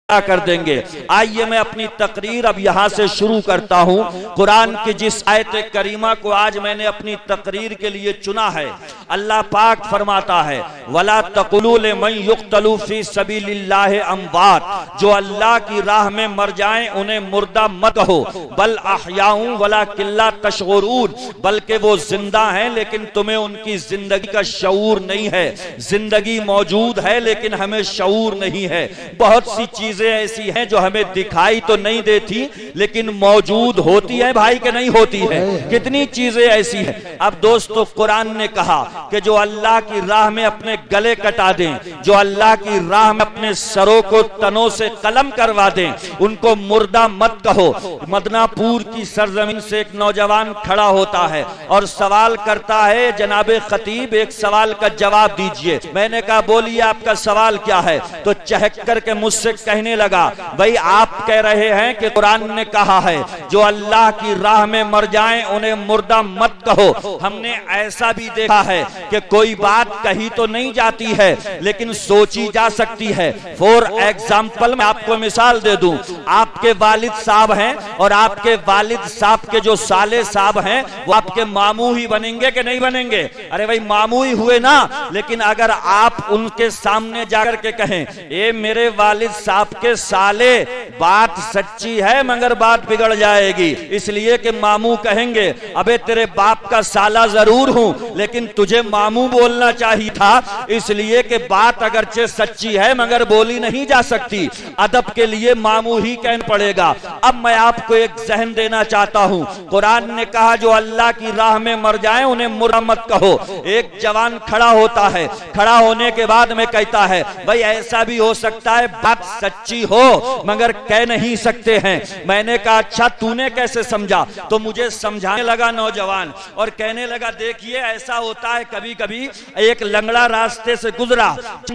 कर देंगे। आइए मैं अपनी तकरीर अब यहाँ से शुरू करता हूँ। कुरान की जिस आयत करीमा को आज मैंने अपनी तकरीर के लिए चुना है, अल्लाह पाक फरमाता है वला तकुलू लिमन युक्तलू फी सबीलिल्लाहि अमवात, जो अल्लाह की राह में मर जाएं उन्हें मुर्दा मत कहो, बल अहयाउन वलाकिन ला तशऊरून, बल्कि वो जिंदा हैं लेकिन तुम्हें उनकी जिंदगी का शऊर नहीं है। जिंदगी मौजूद है लेकिन हमें शऊर नहीं है। बहुत सी चीजें ऐसी हैं जो हमें दिखाई तो नहीं देती लेकिन मौजूद होती है भाई के नहीं होती है। कितनी चीजें ऐसी हैं। अब दोस्तों कुरान ने कहा कि जो अल्लाह की राह में अपने गले कटा दें, जो अल्लाह की राह में अपने सरों को तनों से कलम करवा दें, उनको मुर्दा मत कहो। मदनापुर की सरजमीन से एक नौजवान खड़ा होता है और सवाल करता है, जनाबे खतीब एक सवाल का जवाब दीजिए। मैंने कहा बोलिए आपका सवाल क्या है? तो चहक करके मुझसे कहने लगा, भाई आप कह रहे हैं कि कुरान ने कहा है जो अल्लाह की राह में मर जाएं उन्हें मुर्दा मत कहो। हमने ऐसा भी देखा है कि कोई बात कही तो नहीं जाती है लेकिन सोची जा सकती है। फॉर एग्जाम्पल मैं आपको मिसाल दे दूं, आपके वालिद साहब हैं और आपके वालिद साहब के जो साले साहब हैं वो आपके मामू ही बनेंगे कि नहीं बनेंगे? अरे भाई मामू ही हुए ना। लेकिन अगर आप उनके सामने जाकर के कहें ए मेरे वालिद साहब के साले, बात सच्ची है मगर बात बिगड़ जाएगी, इसलिए कि मामू कहेंगे अबे तेरे बाप का साला जरूर हूं लेकिन तुझे मामू बोलना चाहिए था, इसलिए कि बात अगरचे सच्ची है मगर बोली नहीं जा सकती। अदब के लिए मामू ही कहना पड़ेगा। अब मैं आपको एक जहन देना चाहता हूं। कुरान ने कहा जो अल्लाह की राह में मर जाए उन्हें मुर्दा मत कहो। एक जवान खड़ा होता है, खड़ा होने के बाद में कहता है भाई ऐसा भी हो सकता है बात सच्ची हो मगर कह नहीं सकते हैं। मैंने कहा अच्छा तूने कैसे समझा? तो मुझे समझाने लगा नौजवान और कहने लगा देखिए ऐसा होता है कभी कभी एक लंगड़ा रास्ते से गुजरा,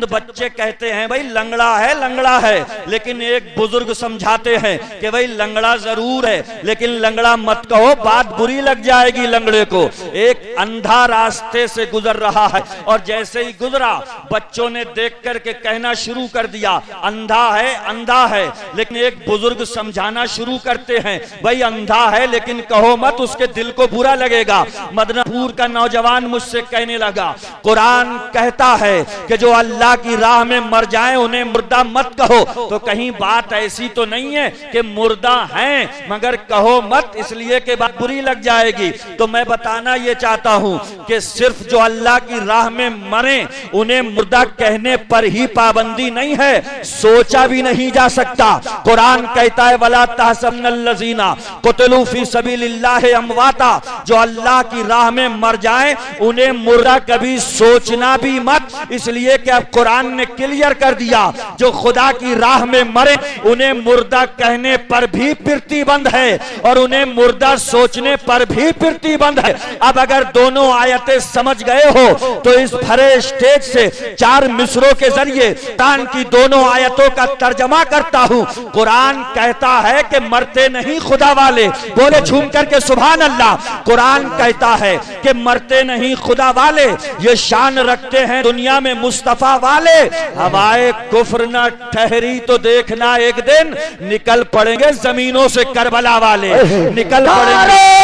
बच्चे कहते हैं भाई लंगड़ा है, लेकिन एक बुजुर्ग समझाते हैं कि भाई लंगड़ा जरूर है लेकिन लंगड़ा मत कहो, बात बुरी लग जाएगी लंगड़े को। एक अंधा रास्ते से गुजर रहा है और जैसे ही गुजरा बच्चों ने देख करके कहना शुरू कर दिया अंधा है, लेकिन एक बुजुर्ग समझाना शुरू करते हैं भाई अंधा है लेकिन कहो मत, उसके दिल को बुरा लगेगा। मदनापुर का नौजवान मुझसे कहने लगा कुरान कहता है कि जो अल्लाह की राह में मर जाए उन्हें मुर्दा मत कहो, तो कहीं बात ऐसी तो नहीं है कि मुर्दा हैं मगर कहो मत इसलिए कि बात बुरी लग जाएगी। तो मैं बताना ये चाहता हूं कि सिर्फ जो अल्लाह की राह में मरे उन्हें मुर्दा कहने पर ही पाबंदी नहीं है, सोचा भी नहीं जा सकता। कुरान कहता है वला तहसबनल्लज़ीना कुतिलू फी सबीलिल्लाहि अमवाता, जो अल्लाह की राह में मर जाएं उन्हें मुर्दा कभी सोचना भी मत, इसलिए कि अब कुरान ने क्लियर कर दिया जो खुदा की राह में मरे उन्हें मुर्दा कहने पर भी प्रतिबंध है और उन्हें मुर्दा सोचने पर भी प्रतिबंध है। अब अगर दोनों आयतें समझ गए हो तो इस भरे स्टेज से 4 मिसरों के जरिए कुरान की दोनों आयतों का तर्जमा करता हूं। कुरान कहता है कि मरते नहीं खुदा वाले, बोले झूम करके सुभान अल्लाह। कुरान कहता है कि मरते नहीं खुदा वाले, ये शान रखते हैं दुनिया में मुस्तफा वाले। हवाए कुफ्र न ठहरी तो देखना एक दिन निकल पड़ेंगे जमीनों से करबला वाले, निकल पड़ेंगे।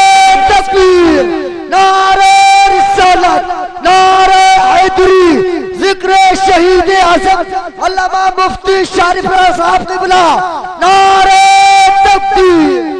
नारे रिसालत, नारे हैदरी, जिक्र शहीद आज़म अल्लामा मुफ्ती शरीफ साहब ने बुला, नारे तकबीर।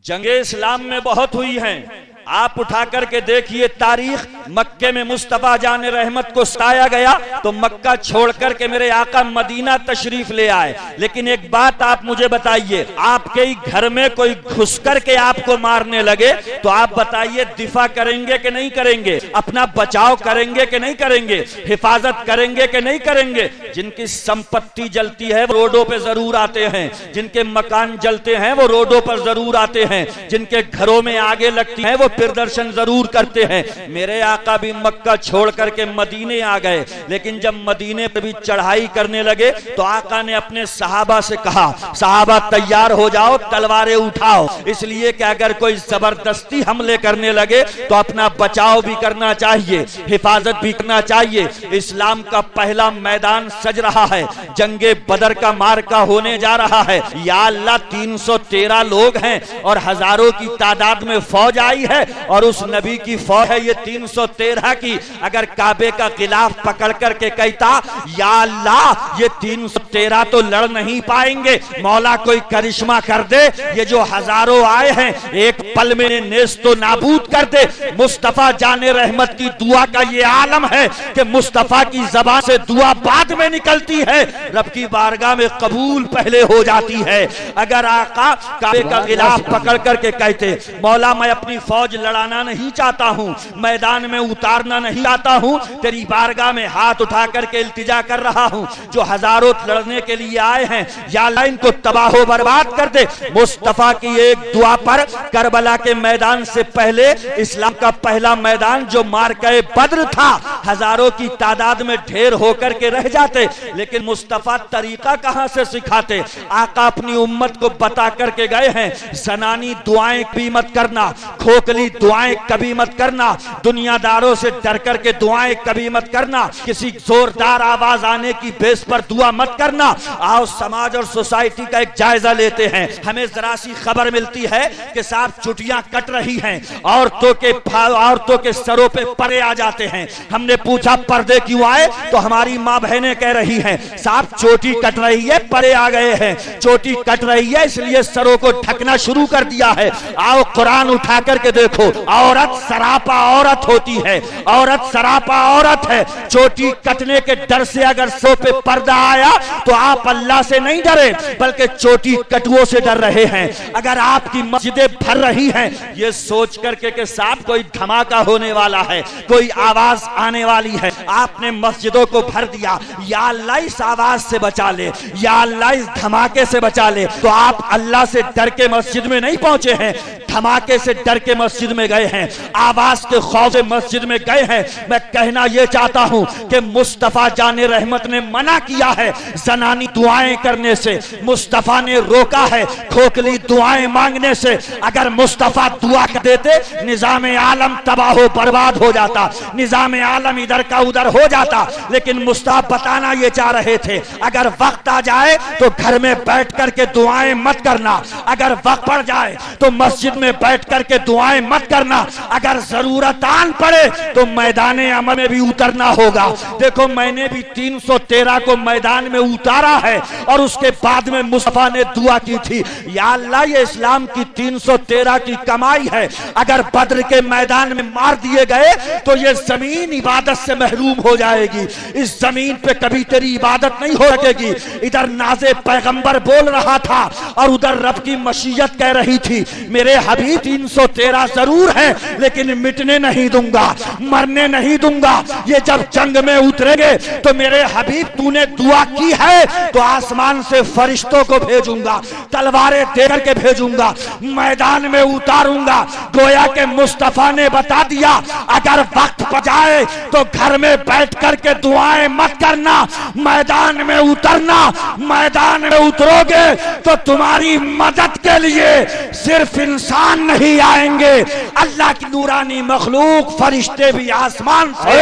जंगे इस्लाम में बहुत हुई हैं, आप उठा करके देखिए तारीख। मक्के में मुस्तफा जान रहमत को सताया गया तो मक्का छोड़ करके मेरे आका मदीना तशरीफ ले आए। लेकिन एक बात आप मुझे बताइए, आपके ही घर में कोई घुस करके आपको मारने लगे तो आप बताइए दिफा करेंगे कि नहीं करेंगे? अपना बचाव करेंगे कि नहीं करेंगे? हिफाजत करेंगे कि नहीं करेंगे? जिनकी संपत्ति जलती है वो रोडों पे जरूर आते हैं, जिनके मकान जलते हैं वो रोडों पर जरूर आते हैं, जिनके घरों में आगे लगती है वो प्रदर्शन जरूर करते हैं। मेरे आका भी मक्का छोड़ करके मदीने आ गए, लेकिन जब मदीने पे भी चढ़ाई करने लगे तो आका ने अपने सहाबा से कहा, सहाबा तैयार हो जाओ, तलवारें उठाओ, इसलिए कि अगर कोई जबरदस्ती हमले करने लगे तो अपना बचाव भी करना चाहिए, हिफाजत भी करना चाहिए। इस्लाम का पहला मैदान सज रहा है, जंगे बदर का मार्का होने जा रहा है। या अल्लाह 313 लोग हैं और हजारों की तादाद में फौज आई है, और उस नबी की फौज है ये 313 की। अगर काबे का गिलाफ पकड़ करके कहता या अल्लाह ये 313 तो लड़ नहीं पाएंगे, मौला कोई करिश्मा कर दे, ये जो हजारों आए हैं एक पल में नेस्त तो नाबूद कर दे। मुस्तफा जाने रहमत की दुआ का ये आलम है कि मुस्तफा की ज़बान से दुआ बाद में निकलती है, रब की बारगाह में कबूल पहले हो जाती है। अगर आका काबे का गिलाफ पकड़ करके कहते मौला मैं अपनी फौज लड़ाना नहीं चाहता हूँ, मैदान में उतारना नहीं चाहता हूँ, तेरी बारगाह में हाथ उठा करके इल्तिजा कर रहा हूँ, जो हजारों लड़ने के लिए आए हैं या अल्लाह इनको तबाह बर्बाद कर दे। मुस्तफा की एक दुआ पर करबला के मैदान से पहले इस्लाम का पहला मैदान जो मार्के बद्र था, हजारों की तादाद में ढेर होकर के रह जाते, लेकिन मुस्तफा तरीका कहां से सिखाते? आका अपनी उम्मत को बता करके गए हैं, जनानी दुआएं कभी मत करना, खोखली दुआएं कभी मत करना, दुनियादारों से डर करके दुआएं कभी मत करना, किसी जोरदार आवाज आने की बेस पर दुआ मत करना। आओ समाज और सोसाइटी का एक जायजा लेते हैं। हमें जरा सी खबर मिलती है कि साहब छुट्टियां कट रही हैं, औरतों के सरों पे पर्दे आ जाते हैं। हमने पूछा पर्दे क्यों आए, तो हमारी माँ बहनें कह रही हैं साहब चोटी कट रही है, पर्दे आ गए हैं, चोटी कट रही है इसलिए सरों को ढकना शुरू कर दिया है। आओ कुरान उठा करके देखो, औरत सरापा औरत होती है, औरत सरापा औरत है। चोटी कटने के डर से अगर सर पे पर्दा आया तो आप अल्लाह से नहीं डरे, बल्कि चोटी कटुओं से डर रहे हैं। अगर आपकी मस्जिदें भर रही हैं ये सोच करके कि साहब कोई धमाका होने वाला है, कोई आवाज आने वाली है, आपने मस्जिदों को भर दिया, या अल्लाह इस आवाज से बचा ले, या अल्लाह इस धमाके से बचा ले, तो आप अल्लाह से डर के मस्जिद में नहीं पहुंचे हैं, धमाके से डर के मस्जिद में गए हैं, आवाज के खौफ से मस्जिद में गए हैं। मैं कहना यह चाहता हूं कि मुस्तफा जाने रहमत ने मना किया है जनानी दुआएं करने से, मुस्तफा ने रोका है खोखली दुआएं मांगने से। अगर मुस्तफा दुआ कर देते निजाम आलम तबाह बर्बाद हो जाता, निजाम आलम इधर का उधर हो जाता, लेकिन मुस्तफा बताना ये चाह रहे थे अगर वक्त आ जाए तो घर में बैठ करके दुआएं मत करना, अगर वक्त पड़ जाए तो मस्जिद में बैठ करके दुआएं मत करना, अगर जरूरत आन पड़े तो मैदान अमल में भी उतरना होगा। देखो मैंने भी 313 को मैदान में उतारा है और उसके बाद में मुस्तफा ने दुआ की थी या अल्लाह ये इस्लाम की 313 की कमाई है, अगर बद्र के मैदान में मार दिए गए तो ये जमीन इबादत से महरूम हो जाएगी, इस जमीन पे कभी तेरी इबादत नहीं हो सकेगी। इधर नाज़े पैगंबर बोल रहा था और उधर रब की मशीयत कह रही थी मेरे हबीब 313 जरूर है लेकिन मिटने नहीं दूंगा, मरने नहीं दूंगा, ये जब जंग में उतरेंगे तो मेरे हबीब तूने दुआ की है तो आसमान से फरिश्तों को भेजूंगा, तलवारें देकर के भेजूंगा, मैदान में उतारूंगा। गोया के मुस्तफा ने बता दिया अगर वक्त पर जाए तो घर में बैठ करके दुआएं मत करना, मैदान में उतरना, मैदान में उतरोगे तो तुम्हारी मदद के लिए सिर्फ इंसान नहीं आएंगे, अल्लाह की नूरानी मखलूक फरिश्ते भी आसमान से।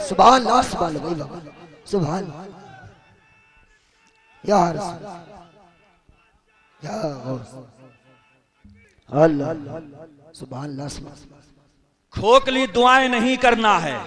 सुभान अल्लाह, सुभान अल्लाह, सुभान या अल्लाह, सुभान अल्लाह। खोखली दुआएं नहीं करना है,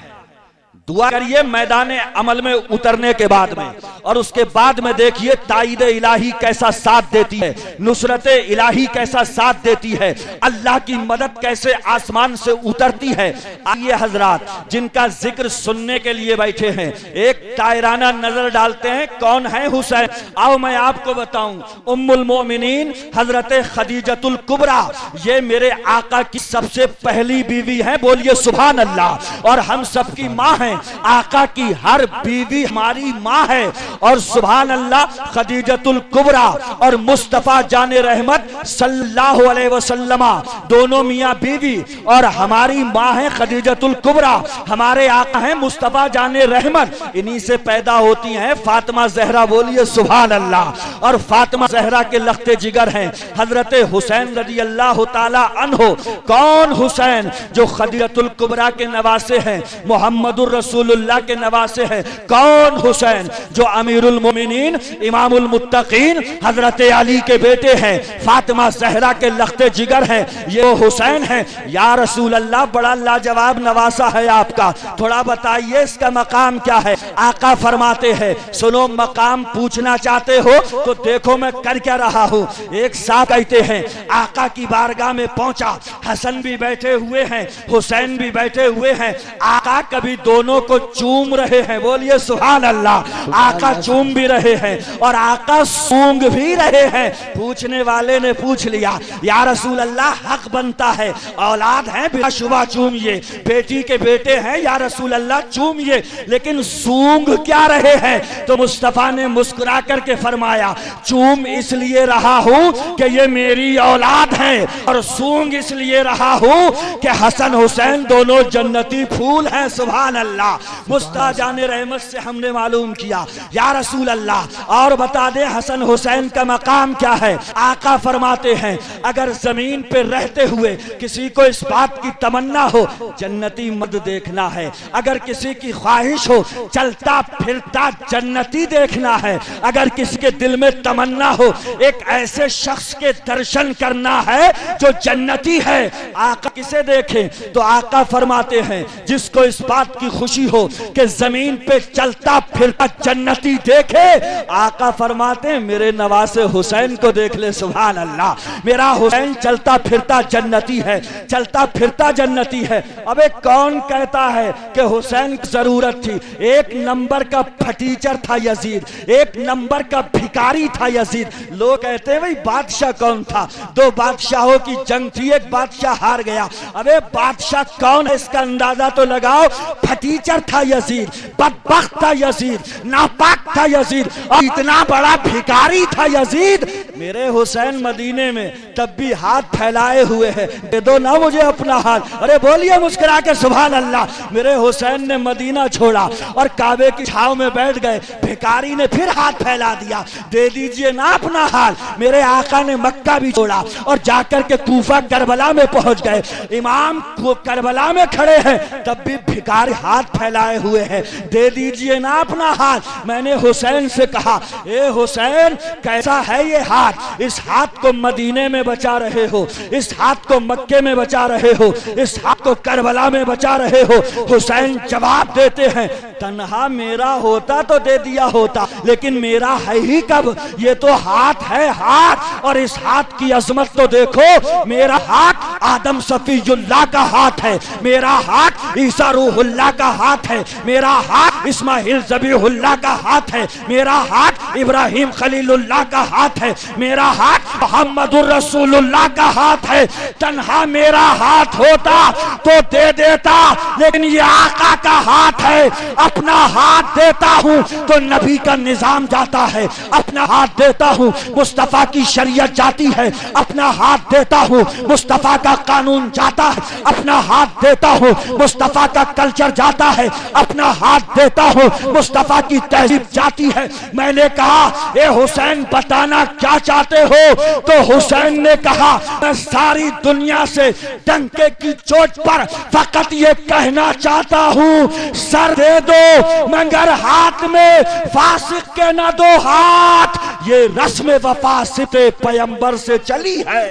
दुआ करिए मैदान अमल में उतरने के बाद में, और उसके बाद में देखिए ताईद इलाही कैसा साथ देती है, नुसरत इलाही कैसा साथ देती है, अल्लाह की मदद कैसे आसमान से उतरती है। आइए हजरात जिनका जिक्र सुनने के लिए बैठे हैं एक तायराना नजर डालते हैं कौन है हुसैन। आओ मैं आपको बताऊं उम्मुल मोमिनीन हजरत खदीजतुल कुबरा ये मेरे आका की सबसे पहली बीवी है, बोलिए सुभान अल्लाह, और हम सबकी माँ हैं, आका की हर बीवी हमारी माँ है। और सुभान अल्लाह, खदीजतुल कुबरा और मुस्तफा जाने रहमत सल्लल्लाहु अलैहि वसल्लमा दोनों मियाँ बीवी, और हमारी माँ है खदीजतुल कुबरा, हमारे आका हैं मुस्तफा जाने रहमत। इन्हीं से पैदा होती हैं फातिमा ज़हरा, बोलिए सुभान अल्लाह। और फातिमा ज़हरा के लख्ते जिगर हैं हजरत हुसैन रज़ी अल्लाह ताला अन्हो। कौन हुसैन? जो खदीजतुल कुबरा के नवासे हैं, मुहम्मदुर रसूलुल्लाह के नवासे हैं। कौन हुसैन? जो अमीरुल मोमिनीन इमामुल मुत्तकीन हजरत अली के बेटे हैं, फातिमा ज़हरा के लख्ते जिगर हैं, ये हुसैन हैं। या रसूल अल्लाह, बड़ा लाजवाब नवासा है आपका, थोड़ा बताइए इसका मकाम क्या है? आका फरमाते हैं, सुनो, मकाम पूछना चाहते हो तो देखो मैं कर क्या रहा हूँ। एक साथ कहते हैं, आका की बारगाह में पहुंचा, हसन भी बैठे हुए हैं, हुसैन भी बैठे हुए हैं। आका कभी दोनों को चूम रहे हैं, बोलिए सुभान अल्लाह। आका चूम भी रहे हैं और आका सूंघ भी रहे हैं। पूछने वाले ने पूछ लिया, या रसूल अल्लाह, हक बनता है, औलाद है बिलाशुबा चूमिए, बेटी के बेटे हैं, या रसूल अल्लाह चूमिए, लेकिन सूंघ क्या रहे हैं? तो मुस्तफा ने मुस्कुरा करके फरमाया, चूम इसलिए रहा हूं कि ये मेरी औलाद है, और सूंघ इसलिए रहा हूं कि हसन हुसैन दोनों जन्नती फूल हैं। सुभान अल्लाह। मुस्ता जाने रहमत से हमने मालूम किया, या रसूल अल्लाह, और बता दे हसन हुसैन का मकाम क्या है? आका फरमाते हैं, अगर जमीन पे रहते हुए किसी को इस बात की तमन्ना हो जन्नती मर्द देखना है, अगर किसी की ख्वाहिश हो चलता फिरता जन्नती देखना है, अगर किसी के दिल में तमन्ना हो एक ऐसे शख्स के दर्शन करना है जो जन्नती है, आका किसे देखें? तो आका फरमाते हैं, जिसको इस बात की खुशी हो कि जमीन पे चलता फिरता जन्नती देखे, आका फरमाते हैं मेरे नवासे हुसैन को देख ले। सुभान अल्लाह, मेरा हुसैन चलता फिरता जन्नती है, चलता फिरता जन्नती है। अबे कौन कहता है कि हुसैन की जरूरत थी? एक नंबर का फटीचर था यजीद, एक नंबर का भिखारी था यजीद। लोग कहते हैं भाई बादशाह कौन था? दो बादशाहों की जंग थी, एक बादशाह हार गया। अबे बादशाह कौन है इसका अंदाजा तो लगाओ। फटीचर था यजीद, बदबख्त था यजीद, नापाक था यजीद, और इतना बड़ा भिखारी था यजीद। मेरे हुसैन मदीने में तब भी हाथ फैलाए हुए हैं, दे दो ना मुझे अपना हाथ। अरे बोलिए मुस्कुरा के सुभान अल्लाह। मेरे हुसैन ने मदीना छोड़ा और काबे की छाव में बैठ गए। भिखारी ने फिर हाथ फैला दिया, दे दीजिए ना अपना हाथ। मेरे आका ने मक्का भी छोड़ा और जाकर के कूफा करबला में पहुंच गए। इमाम को करबला में खड़े हैं, तब भी भिखारी हाथ फैलाए हुए हैं, दे दीजिए ना अपना हाथ। मैंने हुसैन से कहा, ए हुसैन, कैसा है ये हाथ? इस हाथ को मदीने में बचा रहे हो, इस हाथ को मक्के में बचा रहे हो, इस हाथ को करबला में बचा रहे हो। हुसैन जवाब देते हैं, तन्हा मेरा होता तो दे दिया होता, लेकिन मेरा है ही कब? ये तो हाथ है, हाथ। और इस हाथ की अजमत तो देखो। मेरा हाथ आदम सफीजुल्लाह का हाथ है, मेरा हाथ ईसा रूहुल्लाह का हाथ है, मेरा हाथ इस्माइल ज़बीहुल्लाह का हाथ है, मेरा हाथ इब्राहिम खलीलुल्लाह का हाथ है, मेरा हाथ मोहम्मदुर रसूलुल्लाह का हाथ है। तन्हा मेरा हाथ होता तो दे देता, लेकिन ये आका का हाथ है। अपना हाथ देता हूं तो नबी का निजाम जाता है, अपना हाथ देता हूं मुस्तफा की शरीयत जाती है, अपना हाथ देता हूं मुस्तफा का कानून जाता है, अपना हाथ देता हूं मुस्तफा का कल्चर जाता है, अपना हाथ देता हूं मुस्तफा की तहजीब जाती है। मैंने कहा, ए हुसैन बताना क्या चाहते हो? तो हुसैन ने कहा, मैं सारी दुनिया से डंके की चोट पर फकत ये कहना चाहता हूं, सर दे दो मगर हाथ में फासिक के न दो हाथ। ये रस्म वफा सिते पैगंबर से चली है।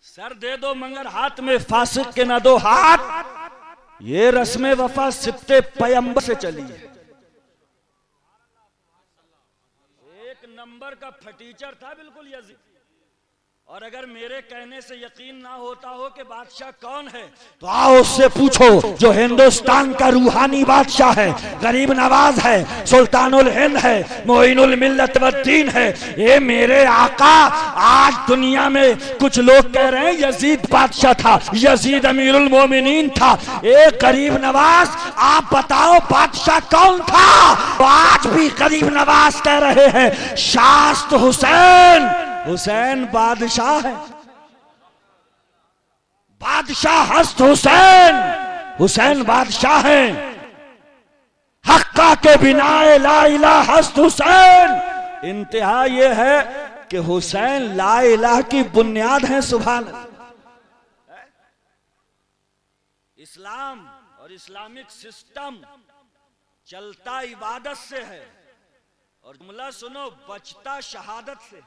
सर दे दो मगर हाथ में फासिक के न दो हाथ, ये रस्म वफा सिते पैगंबर से चली है। एक नंबर का फटीचर था बिल्कुल यजीद, और अगर मेरे कहने से यकीन ना होता हो कि बादशाह कौन है, तो आओ उससे पूछो जो हिंदुस्तान का रूहानी बादशाह है, गरीब नवाज है, सुल्तानुल हिंद है, मोइनुल मिल्लत वद्दीन है। ये मेरे आका, आज दुनिया में कुछ लोग कह रहे हैं यजीद बादशाह था, यजीद अमीरुल मोमिनीन था। ये गरीब नवाज, आप बताओ बादशाह कौन था? तो आज भी गरीब नवाज कह रहे हैं शास्त हुसैन, हुसैन बादशाह है, बादशाह हस्त हुसैन, हुसैन बादशाह है। हक्का के बिना ला इलाह हस्त हुसैन। इंतहा ये है कि हुसैन ला इलाह की बुनियाद है। सुभान अल्लाह। इस्लाम और इस्लामिक सिस्टम चलता इबादत से है, और जुमला सुनो, बचता शहादत से।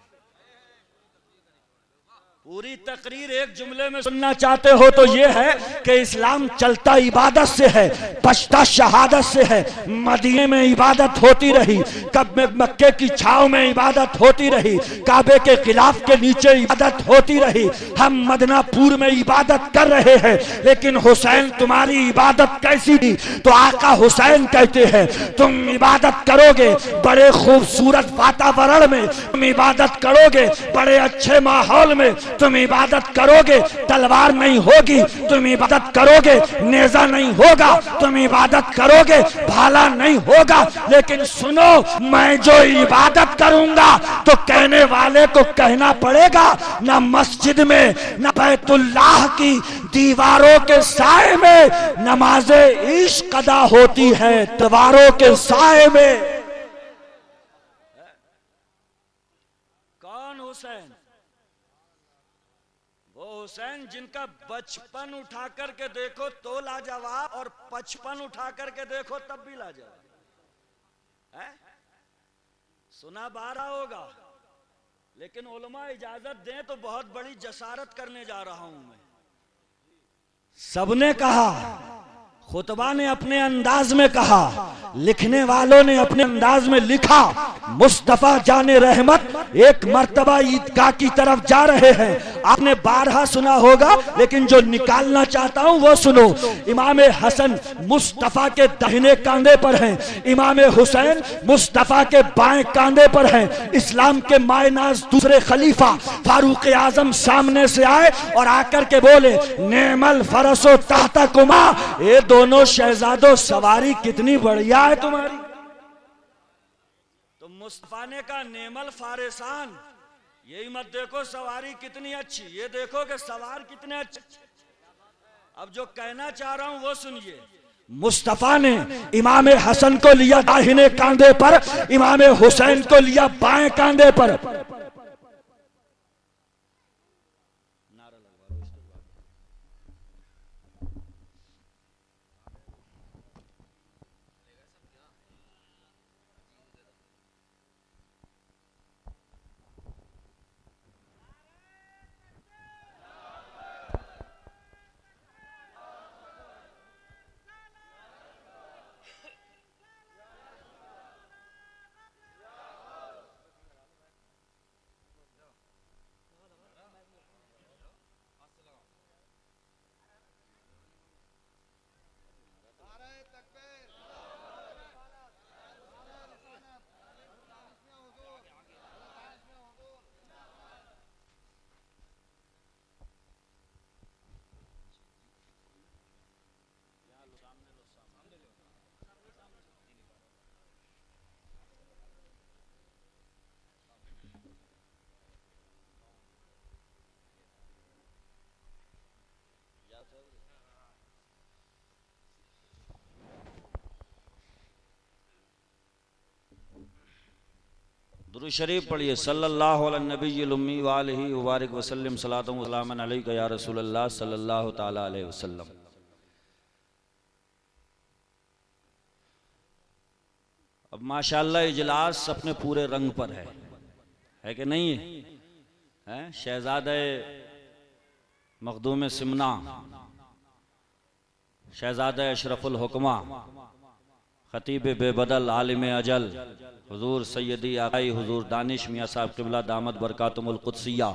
पूरी तकरीर एक जुमले में सुनना चाहते हो तो यह है कि इस्लाम चलता इबादत से है, बचता शहादत से है। मदीने में इबादत होती रही, कब में मक्के की छाव में इबादत होती रही, काबे के खिलाफ के नीचे इबादत होती रही। हम मदनापुर में इबादत कर रहे हैं, लेकिन हुसैन तुम्हारी इबादत कैसी थी? तो आका हुसैन कहते हैं तुम इबादत करोगे बड़े खूबसूरत वातावरण में, तुम इबादत करोगे बड़े अच्छे माहौल में, तुम इबादत करोगे तलवार नहीं होगी, तुम इबादत करोगे नेजा नहीं होगा, तुम इबादत करोगे भाला नहीं होगा। लेकिन सुनो, मैं जो इबादत करूंगा तो कहने वाले को कहना पड़ेगा, ना मस्जिद में, ना बैतुल्लाह की दीवारों के साए में नमाजे इश्क अदा होती है, दीवारों के साए में। कौन हुसैन? हुसैन जिनका बचपन उठा करके देखो तो लाजवाब, और 55 उठा करके देखो तब भी लाजवाब है। सुना बारह होगा, लेकिन उलमा इजाजत दें तो बहुत बड़ी जसारत करने जा रहा हूं मैं। सबने कहा, खुतबा ने अपने अंदाज में कहा, लिखने वालों ने अपने अंदाज में लिखा, मुस्तफा जाने रहमत एक मर्तबा ईदगाह की तरफ जा रहे हैं। आपने बारहा सुना होगा, लेकिन जो निकालना चाहता हूं वो सुनो। इमाम हसन मुस्तफा के दाहिने कांधे पर हैं, इमाम हुसैन मुस्तफा के बाएं कांधे पर हैं। इस्लाम के मायनाज दूसरे खलीफा फारूक आजम सामने से आए और आकर के बोले, नेमल फरसो ताहता कुमा, ये दोनों शहजादों सवारी कितनी बढ़िया है तुम्हारी। तो मुस्तफा ने कहा, नेमल फारिसान, यही मत देखो सवारी कितनी अच्छी, ये देखो कि सवार कितने अच्छे। अब जो कहना चाह रहा हूं वो सुनिए। मुस्तफा ने इमाम हसन को लिया दाहिने कांधे पर, इमाम हुसैन को लिया बाएं कांधे पर। दुरूद शरीफ पढ़िए, सल्लल्लाहु अलैहि नबील उम्मी व आलिहि व बारिक वसल्लम, सलातु व सलामन अलैका या रसूलल्लाह सल्लल्लाहु ताला अलैहि वसल्लम। अब माशाअल्लाह इजलास अपने पूरे रंग पर है कि नहीं है? शहजादे मखदूम सिमना, शहजादे अशरफुल हुक्मा, खतीब बेबदल, आलिम अजल, हुजूर सैयदी आकाई हुजूर दानिश मियां साहब क़िबला दामद बरकातुमुल कुद्सिया,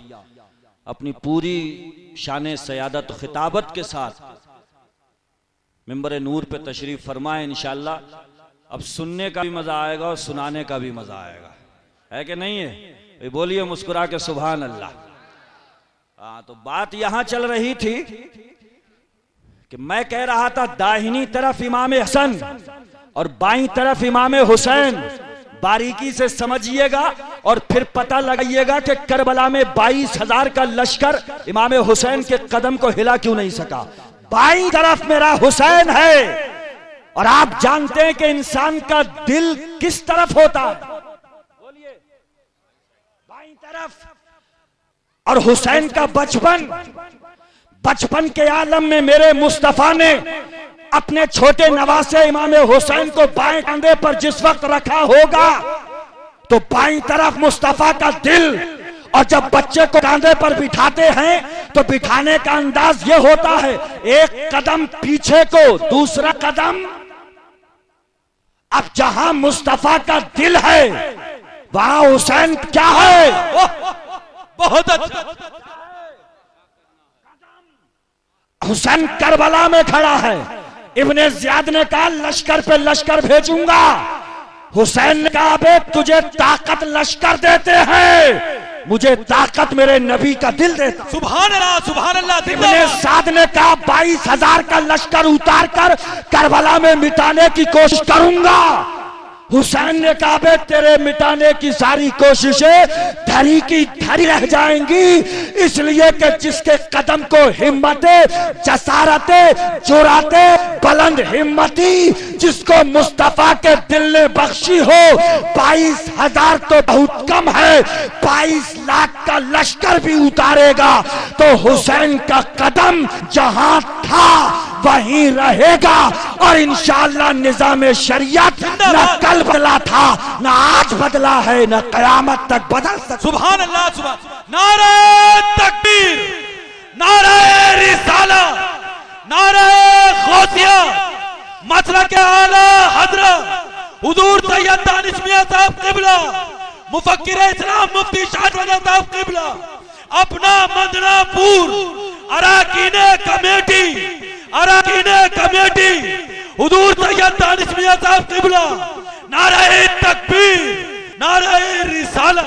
अपनी पूरी शान सयादत खिताबत के साथ मिंबर नूर पे तशरीफ फरमाए। इंशाअल्लाह अब सुनने का भी मजा आएगा और सुनाने का भी मजा आएगा, है कि नहीं है? बोलिए मुस्कुरा के सुभान अल्लाह। हाँ, तो बात यहां चल रही थी कि मैं कह रहा था दाहिनी तरफ इमाम हसन और बाईं तरफ इमाम हुसैन। बारीकी से समझिएगा और फिर पता लगाइएगा कि करबला में 22,000 का लश्कर इमाम हुसैन के कदम को हिला क्यों नहीं सका। बाईं तरफ मेरा हुसैन है और आप जानते हैं कि इंसान का दिल किस तरफ होता है? बोलिए, बाईं तरफ। और हुसैन का बचपन के आलम में मेरे मुस्तफा ने अपने छोटे नवासे इमाम हुसैन को बाएं कंधे पर जिस वक्त रखा होगा तो बाईं तरफ मुस्तफा का दिल। और जब बच्चे को कंधे पर बिठाते हैं तो बिठाने का अंदाज ये होता है, एक कदम पीछे को, दूसरा कदम। अब जहां मुस्तफा का दिल है वहां हुसैन क्या है? बहुत अच्छा। हुसैन करबला में खड़ा है। इब्ने ज़ियाद ने कहा लश्कर पे लश्कर भेजूंगा। हुसैन ने कहा बे तुझे ताकत लश्कर देते हैं, मुझे ताकत मेरे नबी का दिल देता। सुभान अल्लाह, सुभान अल्लाह। इब्ने साद ने कहा 22,000 का लश्कर उतार कर करबला में मिटाने की कोशिश करूंगा। हुसैन ने कहा बे तेरे मिटाने की सारी कोशिशें धरी की धरी रह जाएंगी, इसलिए कि जिसके कदम को हिम्मते, जसारते, जुराते, बुलंद हिम्मती जिसको मुस्तफा के दिल ने बख्शी हो, 22,000 तो बहुत कम है, 22 लाख का लश्कर भी उतारेगा तो हुसैन का कदम जहां था वहीं रहेगा। और इंशाअल्लाह निजाम शरीयत न कल बदला था, न आज बदला है, न कयामत तक बदल सकता। सुभान अल्लाह, सुभान। नारे तकबीर, नारे रिसाला, नारे गौसिया, मसलक आला हजरत हुजूर सैयद दानिश मियां साहब क़िबला, मुफक्किर इस्लाम मुफ्ती शाहजादा साहब क़िबला, अपना मदनापुर अराकीने कमेटी हुजूर सैयद दानिश मियां साहब क़िबला, नारे तकबीर, नारे रिसाला।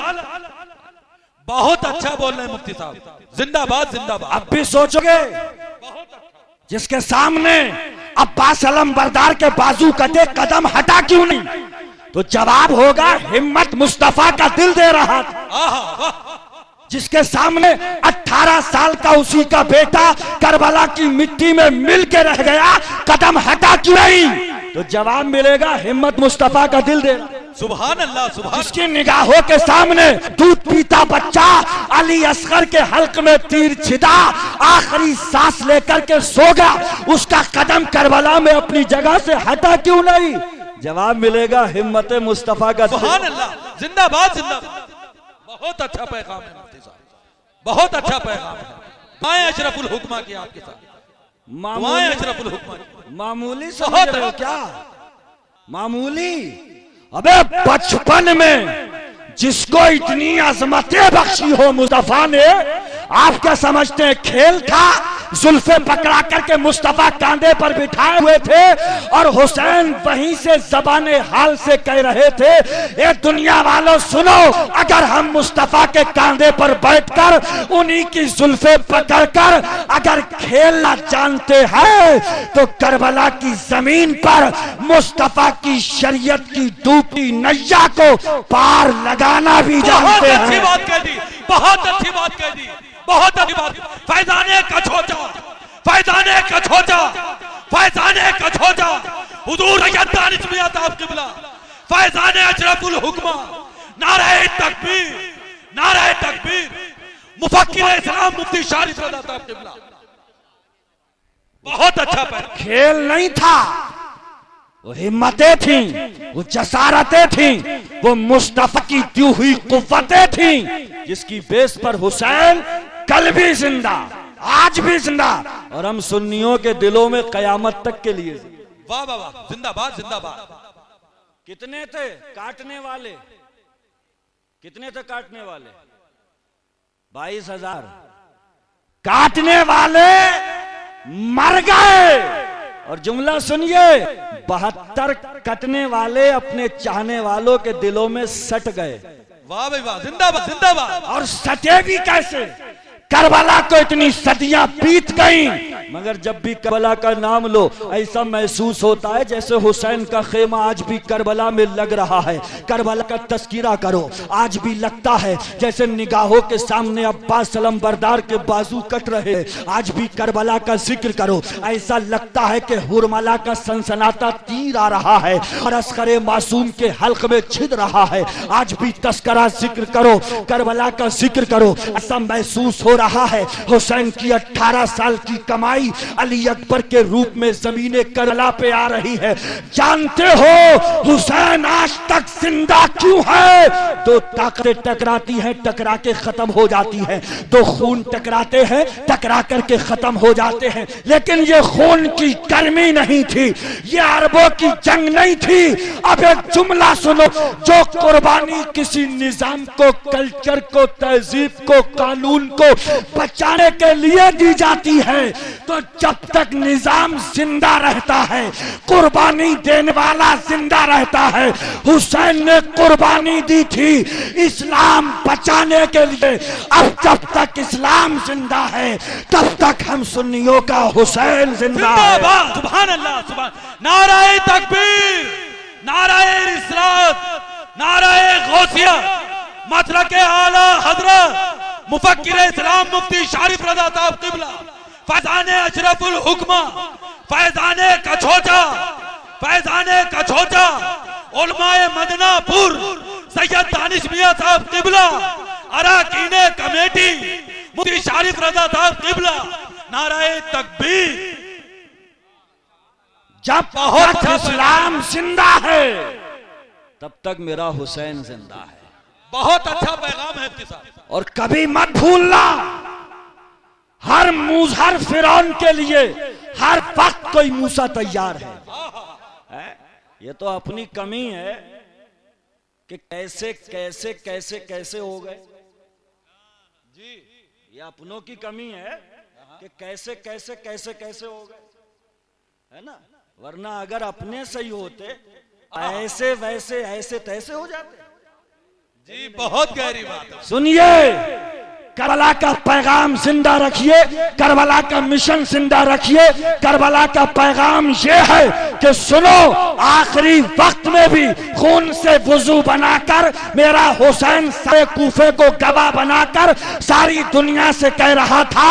बहुत अच्छा बोल रहे हैं मुफ्ती साहब, जिंदाबाद जिंदाबाद। अब भी सोचोगे जिसके सामने अब्बास अलम बरदार के बाजू कटे कदम हटा क्यों नहीं, तो जवाब होगा हिम्मत मुस्तफा का दिल दे रहा था। जिसके सामने 18 साल का उसी का बेटा करबला की मिट्टी में मिल के रह गया, कदम हटा क्यों नहीं, तो जवाब मिलेगा हिम्मत मुस्तफा का दिल दे। सुभान अल्लाह, सुभान। जिसकी निगाहों के सामने दूध पीता बच्चा अली असगर के हल्क में तीर छिदा, आखिरी सांस लेकर के सो गया, उसका कदम करबला में अपनी जगह से हटा क्यों नहीं, जवाब मिलेगा हिम्मत मुस्तफा का। सुभान अल्लाह, जिंदाबाद जिंदाबाद। बहुत अच्छा पैगाम है मुफ्ती साहब, बहुत अच्छा पैगाम है। दुआएं अशरफुल हुक्मा की आपके साथ, दुआएं अशरफुल हुक्मा। मामूली समझ रहे हो क्या? मामूली? अबे बचपन में जिसको इतनी अजमतें बख्शी हो मुस्तफा ने, आप क्या समझते हैं खेल था? जुल्फे पकड़ा करके मुस्तफा कांधे पर बिठाए हुए थे और हुसैन वहीं से ज़बाने हाल से कह रहे थे, ए दुनिया वालों सुनो, अगर हम मुस्तफा के कांधे पर बैठकर उन्हीं की जुल्फे पकड़कर अगर खेलना जानते हैं तो करबला की जमीन पर मुस्तफा की शरीयत की डूबती नैया को पार लगाना भी जानते हैं। बहुत अच्छी बात कह दी, बहुत अच्छी बात कह दी, बहुत अच्छी बात। फैजाने का छोटा, फैजाने का छोटा, फैजाने का छोटा हुजूर सैयद दानिश मियां साहब क़िबला, फैजाने अशरफुल हुक्मा, नारे तकबीर, नारे तकबीर, मुफक्किर इस्लाम मुफ्ती शाहजादा साहब क़िबला। बहुत अच्छा पैगाम। खेल नहीं था, वो हिम्मतें थी, वो जसारतें थी, वो मुस्तफा की दी हुई कुव्वतें थी, जिसकी बेस पर हुसैन कल भी जिंदा, आज भी जिंदा, और हम सुन्नियों के दिलों में कयामत तक के लिए। वाह वाह वाह, जिंदाबाद जिंदाबाद। कितने थे काटने वाले? कितने थे काटने वाले? 22,000। काटने वाले मर गए। और जुमला सुनिए, 72 कटने वाले अपने चाहने वालों के दिलों में सट गए। वाह भाई वाह, जिंदाबाद जिंदाबाद। और सटे भी कैसे? करबला को इतनी सदियां बीत गई, मगर जब भी करबला का नाम लो ऐसा महसूस होता है जैसे हुसैन का खेमा आज भी करबला में लग रहा है। करबला का तस्कीरा करो, आज भी लगता है जैसे निगाहों के सामने अब्बास सलम बरदार के बाजू कट रहे हैं। आज भी करबला का जिक्र करो, ऐसा लगता है कि हुरमला का सनसनाता तीर आ रहा है और अस्करे मासूम के हल्क में छिद रहा है। आज भी तस्करा जिक्र करो, करबला का जिक्र करो, ऐसा महसूस हो रहा है हुसैन की 18 साल की कमाई अली अकबर के रूप में ज़मीने करबला पे आ रही है। जानते हो हुसैन आज तक जिंदा क्यों है? दो ताकतें टकराती हैं, टकरा के खत्म हो जाती हैं। दो खून टकराते हैं, टकरा करके खत्म हो जाते हैं। लेकिन ये खून की गर्मी नहीं थी, ये अरबों की जंग नहीं थी। अब एक जुमला सुनो, जो कुर्बानी किसी निजाम को, कल्चर को, तहजीब को, कानून को बचाने के लिए दी जाती है, तो जब तक निजाम जिंदा रहता है, कुर्बानी देने वाला जिंदा रहता है। हुसैन ने कुर्बानी दी थी इस्लाम बचाने के लिए। अब जब तक इस्लाम जिंदा है तब तक हम सुन्नियों का हुसैन जिंदा है। सुभान अल्लाह, सुभान। नाराए तकबीर, नाराए रिसालत, नाराए गौसिया, मतलके आला हजरत मुफक्किर इस्लाम मुफ्ती शारिफ रज़ा साहब क़िबला, फैज़ाने अशरफुल हुक्मा, फैज़ाने कछोचा, फैज़ाने कछोचा, उलमाए मदनापुर सैयद दानिश मियां साहब क़िबला, अराकीने कमेटी मुफ्ती शारिफ रज़ा साहब क़िबला, नाराए तकबीर। जब बहुत इस्लाम जिंदा है तब तक मेरा हुसैन जिंदा है। बहुत अच्छा पैगाम है साहब। और कभी मत भूलना, हर फिरौन के लिए हर वक्त कोई मूसा तैयार है। ये तो अपनी कमी है कि कैसे कैसे कैसे कैसे हो गए जी। ये अपनों की कमी है कि कैसे कैसे कैसे कैसे हो गए, है ना? वरना अगर अपने सही होते ऐसे वैसे ऐसे तैसे हो जाते जी। बहुत गहरी बात है। सुनिए, करबला का पैगाम जिंदा रखिए, करबला का मिशन जिंदा रखिए। करबला का पैगाम ये है कि सुनो, आखिरी वक्त में भी खून से वुजू बनाकर मेरा हुसैन सारे कूफे को गवाह बनाकर सारी दुनिया से कह रहा था,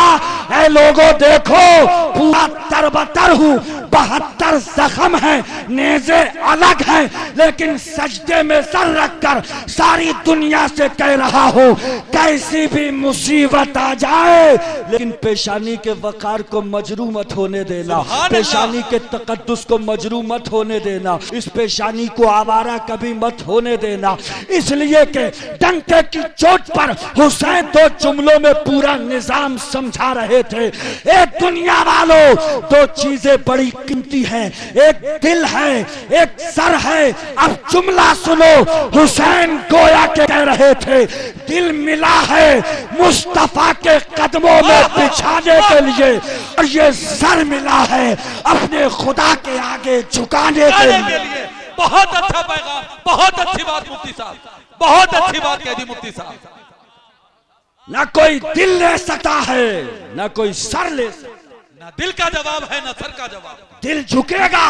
ऐ लोगों देखो, पूरा तरबतर हूँ, 72 जख्म है, नेज़े अलग हैं, लेकिन सजदे में सर रखकर सारी दुनिया से कह रहा हूँ, कैसी भी मुसीबत आ जाए लेकिन पेशानी के वकार को मजरू मत होने देना, पेशानी के तकद्दुस को मजरू मत होने देना, इस पेशानी को आवारा कभी मत होने देना। इसलिए कि डंके की चोट पर हुसैन 2 जुमलों में पूरा निजाम समझा रहे थे। एक दुनिया वालों, 2 चीजें बड़ी कीमती हैं, एक दिल है, एक सर है। अब जुमला सुनो, हुसैन गोया के कह रहे थे, दिल मिला है मुस्तफा के कदमों में बिछाने के लिए, और ये सर मिला है अपने खुदा के आगे झुकाने के लिए। बहुत अच्छा पैगाम, बहुत अच्छी बात मुफ्ती साहब, बहुत अच्छी बात कह दी मुफ्ती साहब। ना कोई दिल ले सकता है, ना कोई सर ले सकता, ना दिल का जवाब है ना सर का जवाब। दिल झुकेगा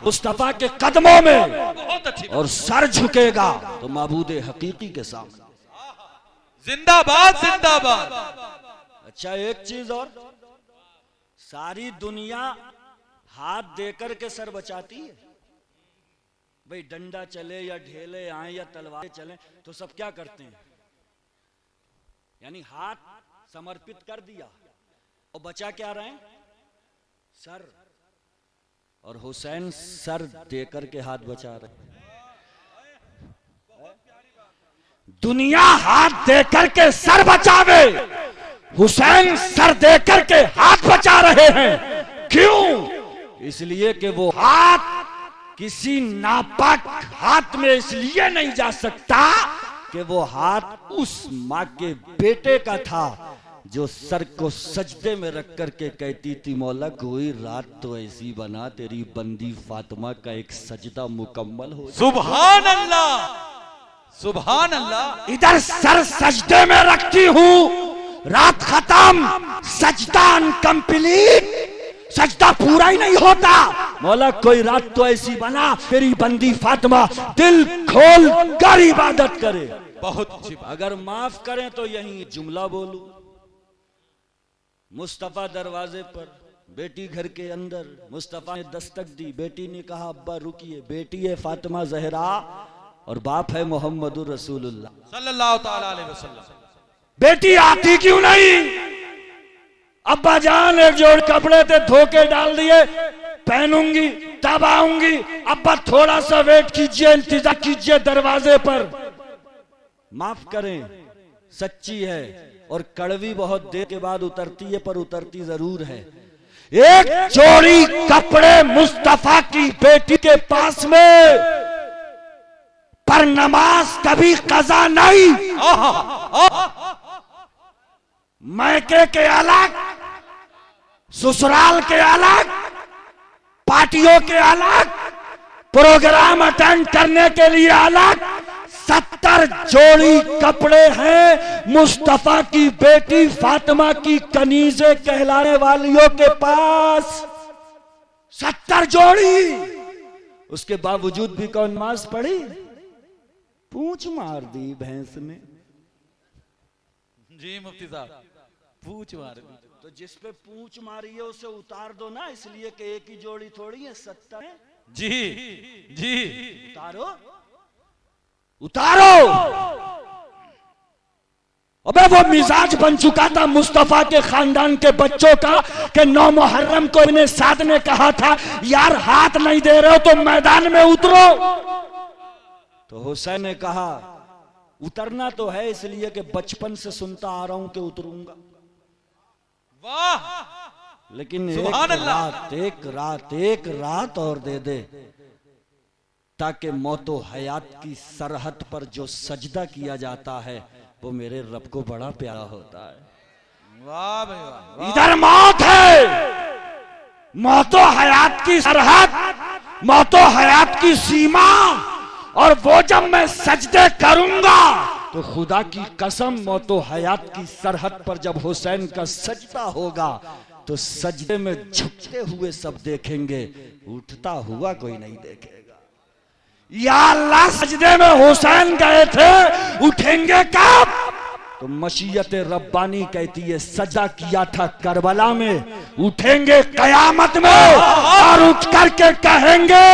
मुस्तफा के कदमों में, बहुत अच्छी, और सर झुकेगा तो माबूद हकीकी के सामने। जिंदाबाद जिंदाबाद। अच्छा, एक चीज और, सारी दुनिया हाथ देकर के सर बचाती है। भाई डंडा चले या ढेले आए या तलवारें चले तो सब क्या करते हैं, यानी हाथ समर्पित कर दिया और बचा क्या रहे हैं, सर। और हुसैन सर देकर के हाथ बचा रहे। दुनिया हाथ देकर के सर बचावे, हुसैन सर देकर के हाथ बचा रहे हैं। क्यों? इसलिए कि वो हाथ किसी नापाक हाथ में इसलिए नहीं जा सकता कि वो हाथ उस माँ के बेटे का था जो सर को सजदे में रख करके कहती थी मौला कोई रात तो ऐसी बना तेरी बंदी फातिमा का एक सजदा मुकम्मल हो। सुभान अल्लाह, सुभान अल्लाह। इधर सर सजदे में रखती हूँ, रात खत्म, सजदा अनकंप्लीट, सजदा पूरा ही नहीं होता। मौला कोई रात तो ऐसी बना तेरी बंदी फातिमा दिल खोल कर इबादत करे। बहुत अच्छी। अगर माफ करें तो यही जुमला बोलूं, मुस्तफा दरवाजे पर, बेटी घर के अंदर, मुस्तफा ने दस्तक दी, बेटी ने कहा अब्बा रुकिए, बेटी है फातिमा जहरा और बाप है मोहम्मदुर रसूलुल्लाह सल्लल्लाहु ताला अलैहि वसल्लम। बेटी आती क्यों नहीं? अब्बा जान एक जोड़ कपड़े थे धोके डाल दिए, पहनूंगी तब आऊंगी। अब्बा थोड़ा सा वेट कीजिए, इंतजार कीजिए दरवाजे पर। माफ करें, सच्ची है और कड़वी बहुत देर के बाद उतरती है, पर उतरती जरूर है। एक जोड़ी कपड़े मुस्तफा की बेटी के पास में, पर नमाज कभी कज़ा नहीं। मैके के अलग, ससुराल के अलग, पार्टियों के अलग, प्रोग्राम अटेंड करने के लिए अलग। 70 जोड़ी कपड़े हैं मुस्तफा की बेटी फातिमा की कनीजे कहलाने वालियों के पास, 70 जोड़ी। उसके बावजूद भी कौन नमाज पढ़ी? पूंछ मार दी भैंस ने। जी मुफ्ती साहब, पूछ मार दी। तो जिस पे पूंछ मारी है उसे उतार दो ना, इसलिए कि एक ही जोड़ी थोड़ी है, 70 है। जी जी, उतारो उतारो। अबे वो मिजाज बन चुका था मुस्तफा के खानदान के बच्चों का कि 9 मुहर्रम को इन्हें साद ने कहा था यार हाथ नहीं दे रहे हो तो मैदान में उतरो। तो हुसैन ने कहा उतरना तो है, इसलिए कि बचपन से सुनता आ रहा हूं कि उतरूंगा। वाह, लेकिन सुभान अल्लाह। एक रात और दे दे, ताकि मौतो हयात की सरहद पर जो सजदा किया जाता है वो मेरे रब को बड़ा प्यारा होता है। वाह भाई वाह। इधर मौत है, मौतो हयात की सरहद, मौतो हयात की सीमा, और वो जब मैं सजदे करूंगा तो खुदा की कसम मौतो हयात की सरहद पर जब हुसैन का सजदा होगा तो सजदे में झुकते हुए सब देखेंगे, उठता हुआ कोई नहीं देखेगा। या अल्लाह, सजदे में हुसैन गए थे, उठेंगे कब? तो मशीयत रब्बानी कहती है सजा किया था करबला में, उठेंगे कयामत में और उठ करके कहेंगे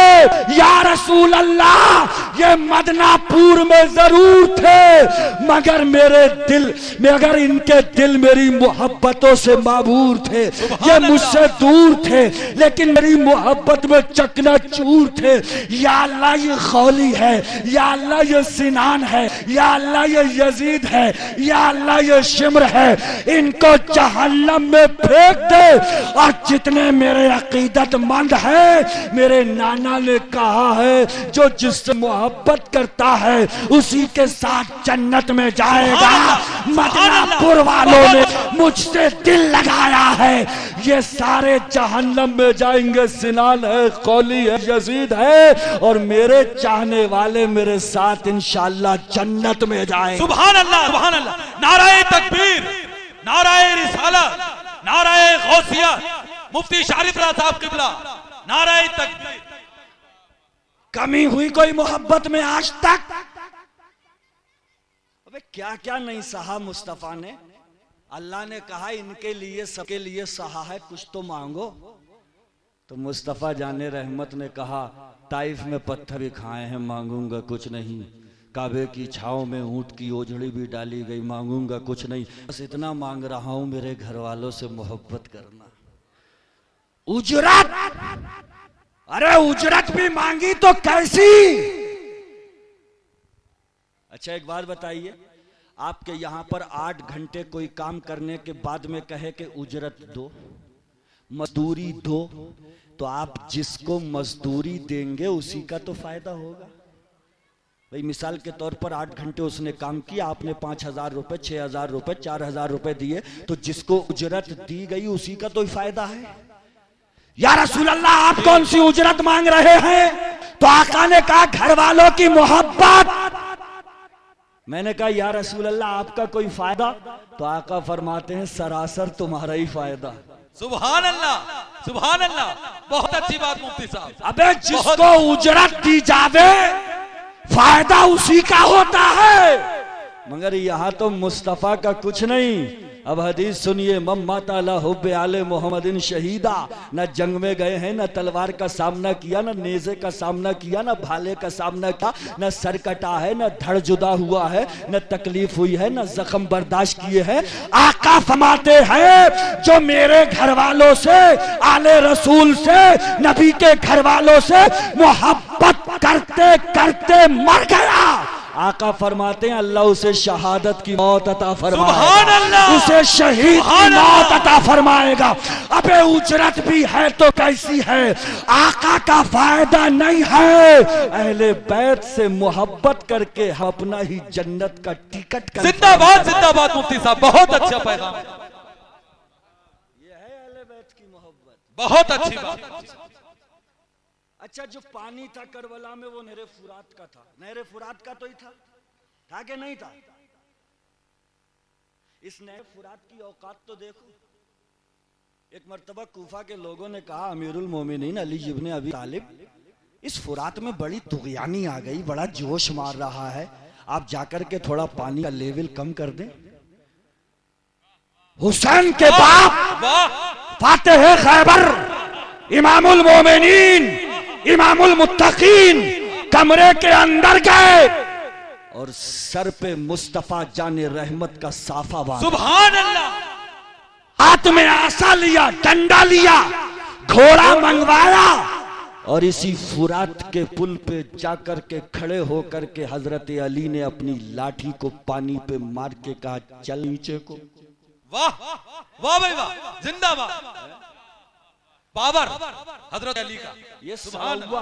या रसूल अल्लाह ये मदनापुर में जरूर थे मगर मेरे दिल में, अगर इनके दिल मेरी मोहब्बतों से माबूर थे, ये मुझसे दूर थे लेकिन मेरी मोहब्बत में चकनाचूर थे। या अल्लाह ये खौली है, या अल्लाह ये सिनान है, या अल्लाह ये यजीद है, या अल्लाह ये शिम्र है, इनको जहन्नम में फेंक दे। और जितने मेरे अकीदतमंद हैं, मेरे नाना ने कहा है जो जिससे मोहब्बत करता है उसी के साथ जन्नत में जाएगा। मदनापुर वालों ने मुझसे दिल लगाया है, ये सारे जहन्नम में जाएंगे। सिनान है, कौली है, यजीद है, और मेरे चाहने वाले मेरे साथ इंशाअल्लाह जन्नत में जाएंगे। सुभान अल्लाह, सुभान अल्लाह। नाराए तकबीर, नाराए रिसालत, नाराए गौसिया, मुफ्ती शारिफ रज़ा साहब किबला, नाराए तकबीर। कमी हुई कोई मोहब्बत में आज तक? अबे क्या क्या नहीं सहा मुस्तफा ने। अल्लाह ने कहा इनके लिए सबके लिए सहा है, कुछ तो मांगो। तो मुस्तफा जाने रहमत ने कहा ताइफ में पत्थर भी खाए हैं, मांगूंगा कुछ नहीं। काबे की छाव में ऊंट की ओझड़ी भी डाली गई, मांगूंगा कुछ नहीं। बस इतना मांग रहा हूं मेरे घर वालों से मोहब्बत करना। उजरत, अरे उजरत भी मांगी तो कैसी? अच्छा एक बात बताइए, आपके यहां पर 8 घंटे कोई काम करने के बाद में कहे कि उजरत दो, मजदूरी दो, तो आप जिसको मजदूरी देंगे उसी का तो फायदा होगा। भाई मिसाल के तौर पर 8 घंटे उसने काम किया, आपने 5,000 रुपए, 6,000 रुपए, 4,000 रुपए दिए, तो जिसको उजरत दी गई उसी का तो फायदा है। या रसूल अल्लाह आप कौन सी उजरत मांग रहे हैं? तो आका ने कहा घर वालों की मोहब्बत। मैंने कहा या रसूल अल्लाह आपका कोई फायदा? तो आका फरमाते हैं सरासर तुम्हारा ही फायदा। सुभान अल्लाह, सुभान अल्लाह, बहुत अच्छी बात मुफ्ती साहब। अबे जिसको उजरत दी जावे फायदा उसी का होता है, मगर यहां तो मुस्तफा का कुछ नहीं। अब हदीस सुनिए, मम्माता ला हुब्बे आले मोहम्मदिन शहीदा, न जंग में गए हैं, न तलवार का सामना किया, न नेज़े का सामना किया, न भाले का सामना किया, न सर कटा है, न धड़ जुदा हुआ है, न तकलीफ हुई है, न जख्म बर्दाश्त किए हैं। आका फरमाते हैं जो मेरे घर वालों से, आले रसूल से, नबी के घर वालों से मोहब्बत करते करते मर गया, आका फरमाते हैं अल्लाह उसे शहादत की मौत अता फरमाएगा, उसे शहीद की मौत अता फरमाएगा। अबे उजरत भी है तो कैसी है, आका का फायदा नहीं है। अहले बैत से मोहब्बत करके हम अपना ही जन्नत का टिकट कर। जिंदाबाद जिंदाबाद मुफ्ती साहब, बहुत अच्छा पैगाम। ये है अहले बैत की मोहब्बत, बहुत अच्छी बात। अच्छा जो पानी था करबला में वो नहरे फुरात का था, नहरे फुरात का तो ही था कि नहीं था? इस नहर फुरात की औकात तो देखो। एक मर्तबा कूफा के लोगों ने कहा अमीरुल मोमिनीन अली इब्ने अबी तालिब, इस फुरात में बड़ी तुगयानी आ गई, बड़ा जोश मार रहा है, आप जाकर के थोड़ा पानी का लेवल कम कर दें। हुसैन के बाप फातिह खैबर इमामुल मोमिनीन इमामुल मुत्तकीन कमरे के अंदर गए और सर पे मुस्तफा जाने रहमत का साफा बांधा। सुभान अल्लाह। हाथ में आसा लिया, डंडा लिया, घोड़ा मंगवाया और इसी फुरात के पुल पे जाकर के खड़े होकर के हजरत अली ने अपनी लाठी को पानी पे मार के कहा चल नीचे को। वाह वाह भाई वाह, जिंदाबाद, पावर हजरत अली का। ये सड़ौआ,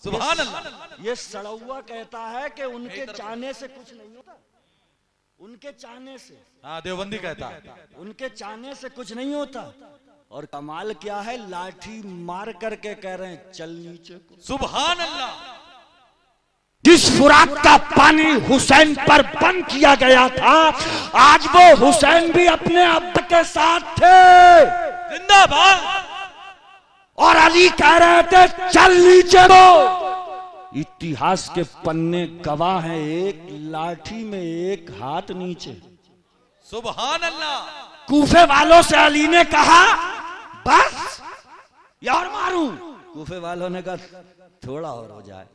सुभान अल्लाह, ये सड़ौआ कहता है कि उनके चाहने से कुछ नहीं होता, उनके चाहने से। हाँ देवबंदी कहता है उनके चाहने से कुछ नहीं होता। और कमाल क्या है, लाठी मार करके कह रहे हैं चल नीचे को। सुभान अल्लाह। जिस फुरात का पानी हुसैन पर बंद किया गया था, आज वो हुसैन भी अपने अब्बा के साथ थे। जिंदाबाद। और अली कह रहे थे चल नीचे को। इतिहास के पन्ने गवाह हैं, एक लाठी में एक हाथ नीचे। सुभान अल्लाह। कूफे वालों से अली ने कहा बस या और मारूं? कूफे वालों ने कहा थोड़ा और हो जाए।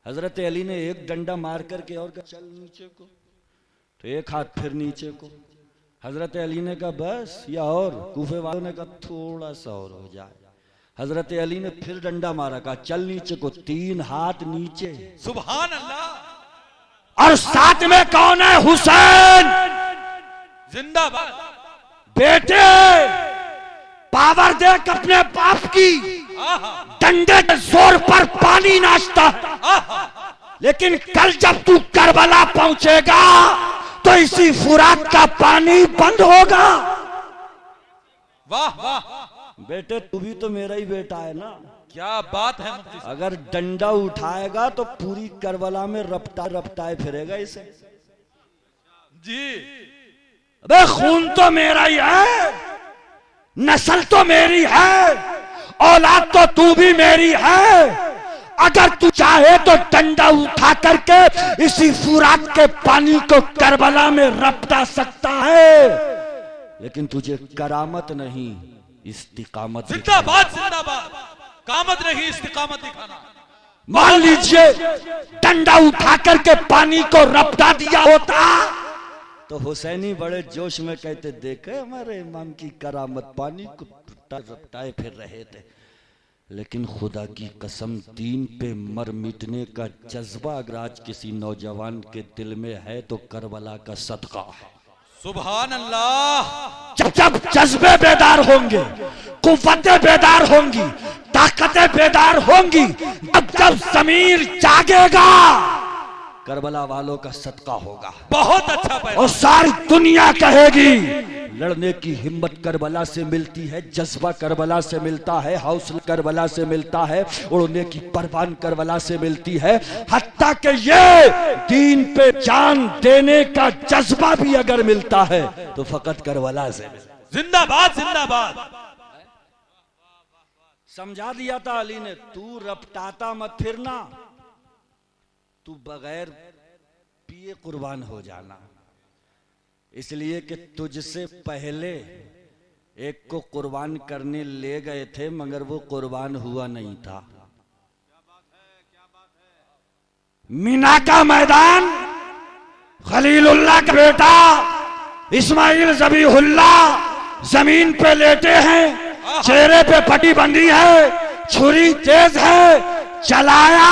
हजरत अली ने एक डंडा मार करके और कहा चल नीचे को, तो एक हाथ फिर नीचे को। हजरत अली ने कहा बस या और? कूफे वालों ने कहा थोड़ा सा और हो जाए। हजरत अली ने फिर डंडा मारा, कहा चल नीचे को, 3 हाथ नीचे। सुभान अल्लाह। और साथ में कौन है? हुसैन। जिंदाबाद। बेटे पावर देख अपने बाप की, डंडे के जोर पर पानी नाचता, लेकिन कल जब तू करबला पहुंचेगा तो इसी फुरात का पानी बंद होगा। वाह वाह। बेटे तू भी तो मेरा ही बेटा है ना। क्या बात है मुफ्ती साहब। अगर डंडा उठाएगा तो पूरी करबला में रपटाए फिरेगा इसे। जी। अबे खून तो मेरा ही है, नस्ल तो मेरी है, औलाद तो तू भी मेरी है। अगर तू चाहे तो डंडा उठा करके इसी फुरात के पानी को करबला में रपटा सकता है, लेकिन तुझे करामत नहीं इस्तिकामत। जिंदाबाद जिंदाबाद। कामत नहीं इस्तिकामत दिखाना। मान लीजिए डंडा उठा करके पानी को रपटा दिया होता तो हुसैनी बड़े जोश में कहते देखे हमारे इमाम की करामत, पानी को रपटाए फिर रहे थे। लेकिन खुदा की कसम दीन पे मर मिटने का जज्बा अगर आज किसी नौजवान के दिल में है तो करबला का सदका है। सुभान अल्लाह। जब जब जज्बे बेदार होंगे, कुव्वतें बेदार होंगी, ताकतें बेदार होंगी, जब जब ज़मीर जागेगा करबला वालों का सदका होगा। बहुत अच्छा पैगाम। और सारी दुनिया कहेगी लड़ने की हिम्मत करबला से मिलती है, जज्बा करबला से मिलता है, हौसला करबला से मिलता है, उड़ने की परवान करबला से मिलती है। हत्ता कि ये दीन पे जान देने का जज्बा भी अगर मिलता है तो फकत करबला से। जिंदाबाद जिंदाबाद। समझा दिया था अली ने, तू रपटाता मत फिरना, तू बगैर पिए कुर्बान हो जाना। इसलिए कि तुझसे पहले एक को कुर्बान करने ले गए थे मगर वो कुर्बान हुआ नहीं था। मीना का मैदान, खलीलुल्लाह का बेटा इस्माइल ज़बीहुल्लाह जमीन पे लेटे हैं, चेहरे पे पट्टी बंधी है, छुरी तेज है, चलाया,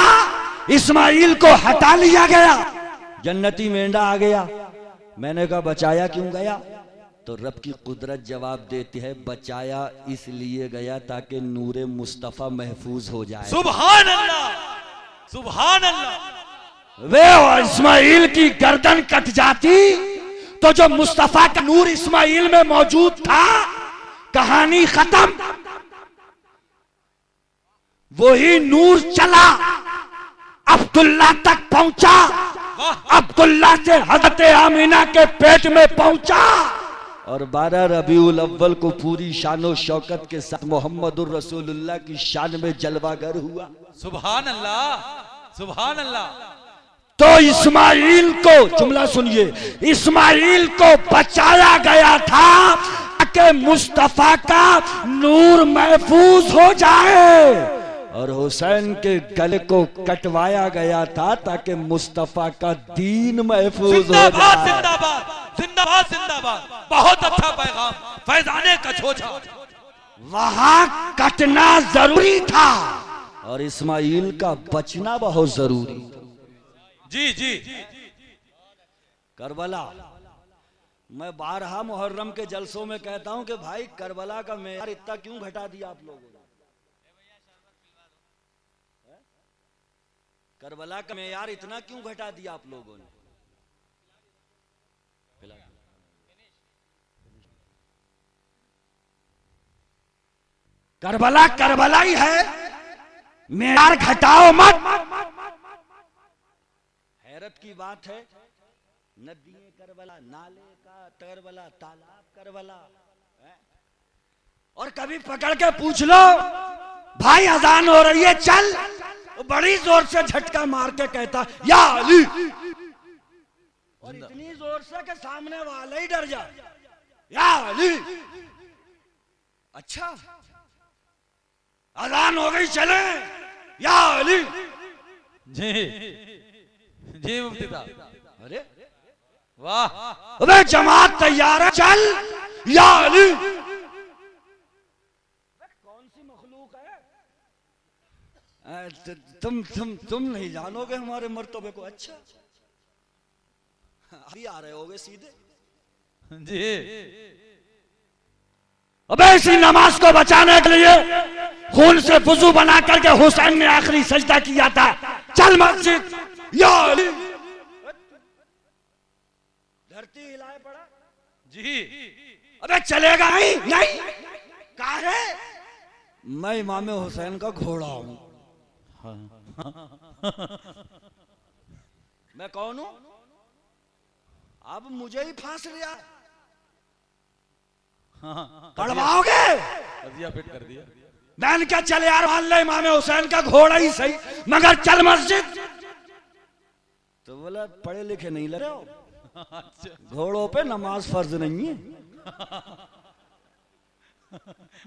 इस्माइल को हटा लिया गया, जन्नती मेंढा आ गया। मैंने कहा बचाया क्यों गया? तो रब की कुदरत जवाब देती है बचाया इसलिए गया ताकि नूरे मुस्तफा महफूज हो जाए। सुभान अल्लाह सुभान अल्लाह। वे इस्माइल की गर्दन कट जाती तो जो मुस्तफा का नूर इस्माइल में मौजूद था, कहानी खत्म। वही नूर चला, अब्दुल्ला तक पहुंचा, अब्दुल्ला से हजरत आमीना के पेट में पहुंचा और 12 रबीउल अव्वल को पूरी शानो शौकत के साथ मोहम्मदुर रसूलुल्लाह की शान में जलवागर हुआ। सुभान अल्लाह सुभान अल्लाह। तो इस्माइल को, जुमला सुनिए, इस्माइल को बचाया गया था कि मुस्तफा का नूर महफूज हो जाए, और हुसैन के गले को कटवाया गया था ताकि मुस्तफा का दीन महफूज हो जाए। जिंदाबाद जिंदाबाद जिंदाबाद। बहुत अच्छा पैगाम। फैजाने का छोचा वहां कटना जरूरी था और इस्माइल का बचना बहुत जरूरी। जी जी। करबला, मैं 12 मुहर्रम के जलसों में कहता हूं कि भाई करबला का मेयार इतना क्यों घटा दिया आप लोगों ने? करबला का मेयार इतना क्यों घटा दिया आप लोगों ने? करबला करबला ही है, मेयार घटाओ मत। हैरत की बात है, नदी करबला, नाले का करबला, तालाब करबला, और कभी पकड़ के पूछ लो भाई अजान हो रही है चल, बड़ी जोर से झटका मार के कहता या अली, और इतनी जोर से कि सामने वाला ही डर जाए, या अली। अच्छा अजान हो गई चले, या अली। जी जी मुफ्ती साहब। अरे वाह, अबे जमात तैयार है चल, या अली। कौन सी मखलूक है? तुम नहीं जानोगे हमारे मर्तबे को। अच्छा अभी आ रहे होगे सीधे। जी। अबे इसी नमाज को बचाने के लिए खून से वुजू बना करके हुसैन ने आखिरी सजदा किया था, चल मस्जिद, या अली। धरती हिलाए पड़ा। जी। अबे चलेगा नहीं, नहीं काहे? मैं इमाम हुसैन का घोड़ा हूं। मैं कौन हूं? अब मुझे ही फांस लिया, कड़वाओगे? कजिया फिट कर दिया। मैंने क्या चल यार मान ले इमाम हुसैन का घोड़ा ही सही, मगर चल मस्जिद। तो बोला पढ़े लिखे नहीं लगे हो, घोड़ों पे नमाज फर्ज नहीं है।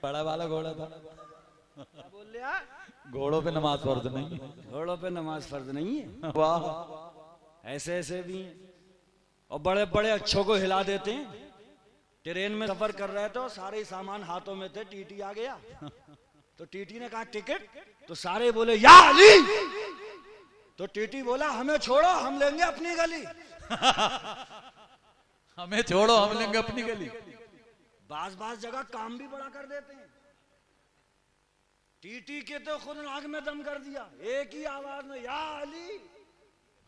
बड़ा वाला घोड़ा था। बोल लिया घोड़ों पे नमाज फर्ज नहीं है। घोड़ों पे नमाज फर्ज नहीं है। वाह, ऐसे ऐसे भी हैं। और बड़े बड़े अच्छों को हिला देते हैं। ट्रेन में सफर कर रहे थे, सारे सामान हाथों में थे, टीटी आ गया तो टीटी ने कहा टिकट, तो सारे बोले या अली। तो टीटी बोला हमें छोड़ो, हम लेंगे अपनी गली। हमें छोड़ो, हम लेंगे अपनी गली। बाज जगह काम भी बड़ा कर देते हैं। टीटी के तो खुद नाक में दम कर दिया, एक ही आवाज में या अली।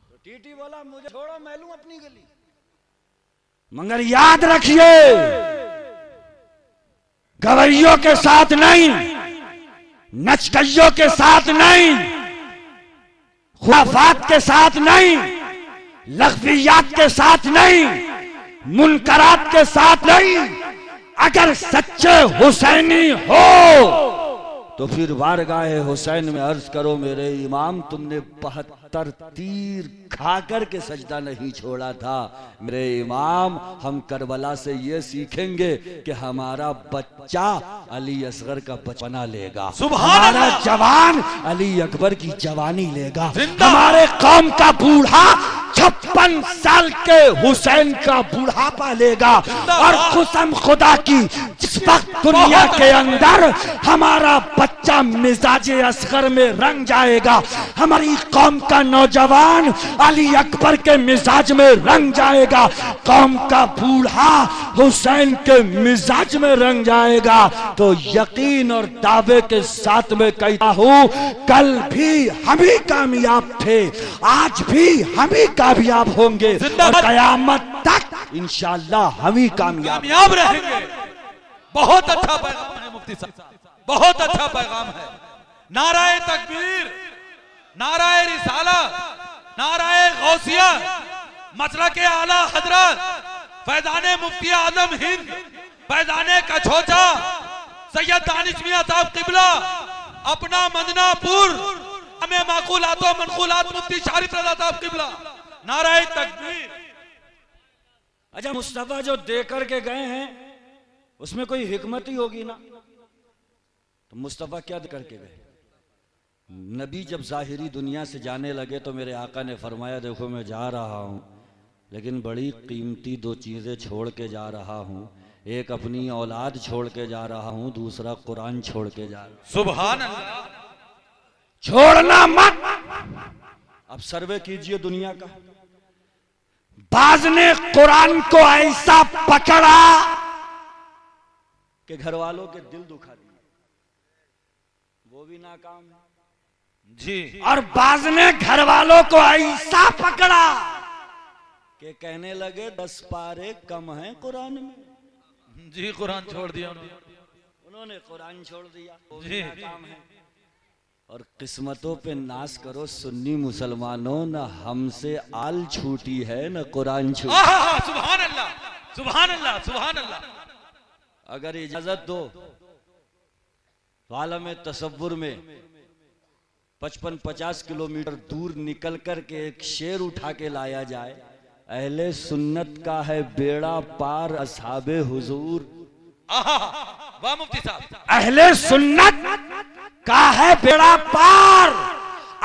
तो टीटी बोला मुझे छोड़ो, मैं लूं अपनी गली। मगर याद रखिए, गवैयों के साथ नहीं, नचकइयों के साथ नहीं, खुराफात के साथ नहीं, लग़वियात के साथ नहीं, मुनकरात के साथ नहीं। अगर सच्चे हुसैनी हो तो फिर वारगाह हुसैन में अर्ज करो, मेरे इमाम तुमने 72 तीर खाकर के सजदा नहीं छोड़ा था। मेरे इमाम, हम करबला से ये सीखेंगे कि हमारा बच्चा अली असगर का बचपना लेगा, हमारा जवान अली अकबर की जवानी लेगा, हमारे कौम का बूढ़ा 56 साल के हुसैन का बुढ़ापा लेगा। और कसम खुदा की, जिस वक्त दुनिया के अंदर हमारा बच्चा मिजाजे असगर में रंग जाएगा, हमारी कौम का नौजवान अली अकबर के मिजाज में रंग जाएगा, कौम का बूढ़ा हुसैन के मिजाज में रंग जाएगा, तो यकीन और दावे के साथ में कहता हूं, कल भी हम ही कामयाब थे, आज भी हम ही कामयाब होंगे, और कयामत तक इंशाअल्लाह हम ही कामयाब रहेंगे। बहुत अच्छा पैगाम है मुफ्ती साहब, बहुत अच्छा पैगाम है। नाराए तकबीर, नाराए रिसाला, नाराए गौसिया, मसलके आला हजरत फैजाने मुफ्ती आजम हिंद, फैजाने कछोचा सैयद दानिश मियां साहब किबला, अपना मदनापुर हमें माकूलातो मनकूलात मुफ्ती शारिफ रजा साहब किबला, नाराए तकबीर। अच्छा, मुस्तफा जो देकर के गए हैं उसमें कोई हिकमत ही होगी ना, तो मुस्तफा क्या करके गए? नबी जब जाहिरी दुनिया से जाने लगे तो मेरे आका ने फरमाया, देखो मैं जा रहा हूं, लेकिन बड़ी कीमती 2 चीजें छोड़ के जा रहा हूं। एक अपनी औलाद छोड़ के जा रहा हूं, दूसरा कुरान छोड़ के जा रहा हूं। सुभान अल्लाह। छोड़ना मत। अब सर्वे कीजिए दुनिया का, बाज ने कुरान को ऐसा पकड़ा कि घर वालों के दिल दुखा दिए, वो भी नाकाम है जी। और बाज ने घर वालों को ऐसा पकड़ा कि कहने लगे 10 पारे कम हैं कुरान में। जी, कुरान छोड़ दिया उन्होंने कुरान छोड़ दिया, वो जी। भी नाकाम है। और किस्मतों पे नाश करो सुन्नी मुसलमानों, न हमसे आल छूटी है न कुरान छूटी। सुभान अल्लाह, सुभान अल्लाह, सुभान अल्लाह। अगर इजाजत दो तो आलम तसव्वुर में 55-50 किलोमीटर दूर निकल कर के एक शेर उठा के लाया जाए, अहले सुन्नत का है बेड़ा पार असहाबे हुजूर। वाह मुफ्ती साहब। अहले सुन्नत का है बेड़ा पार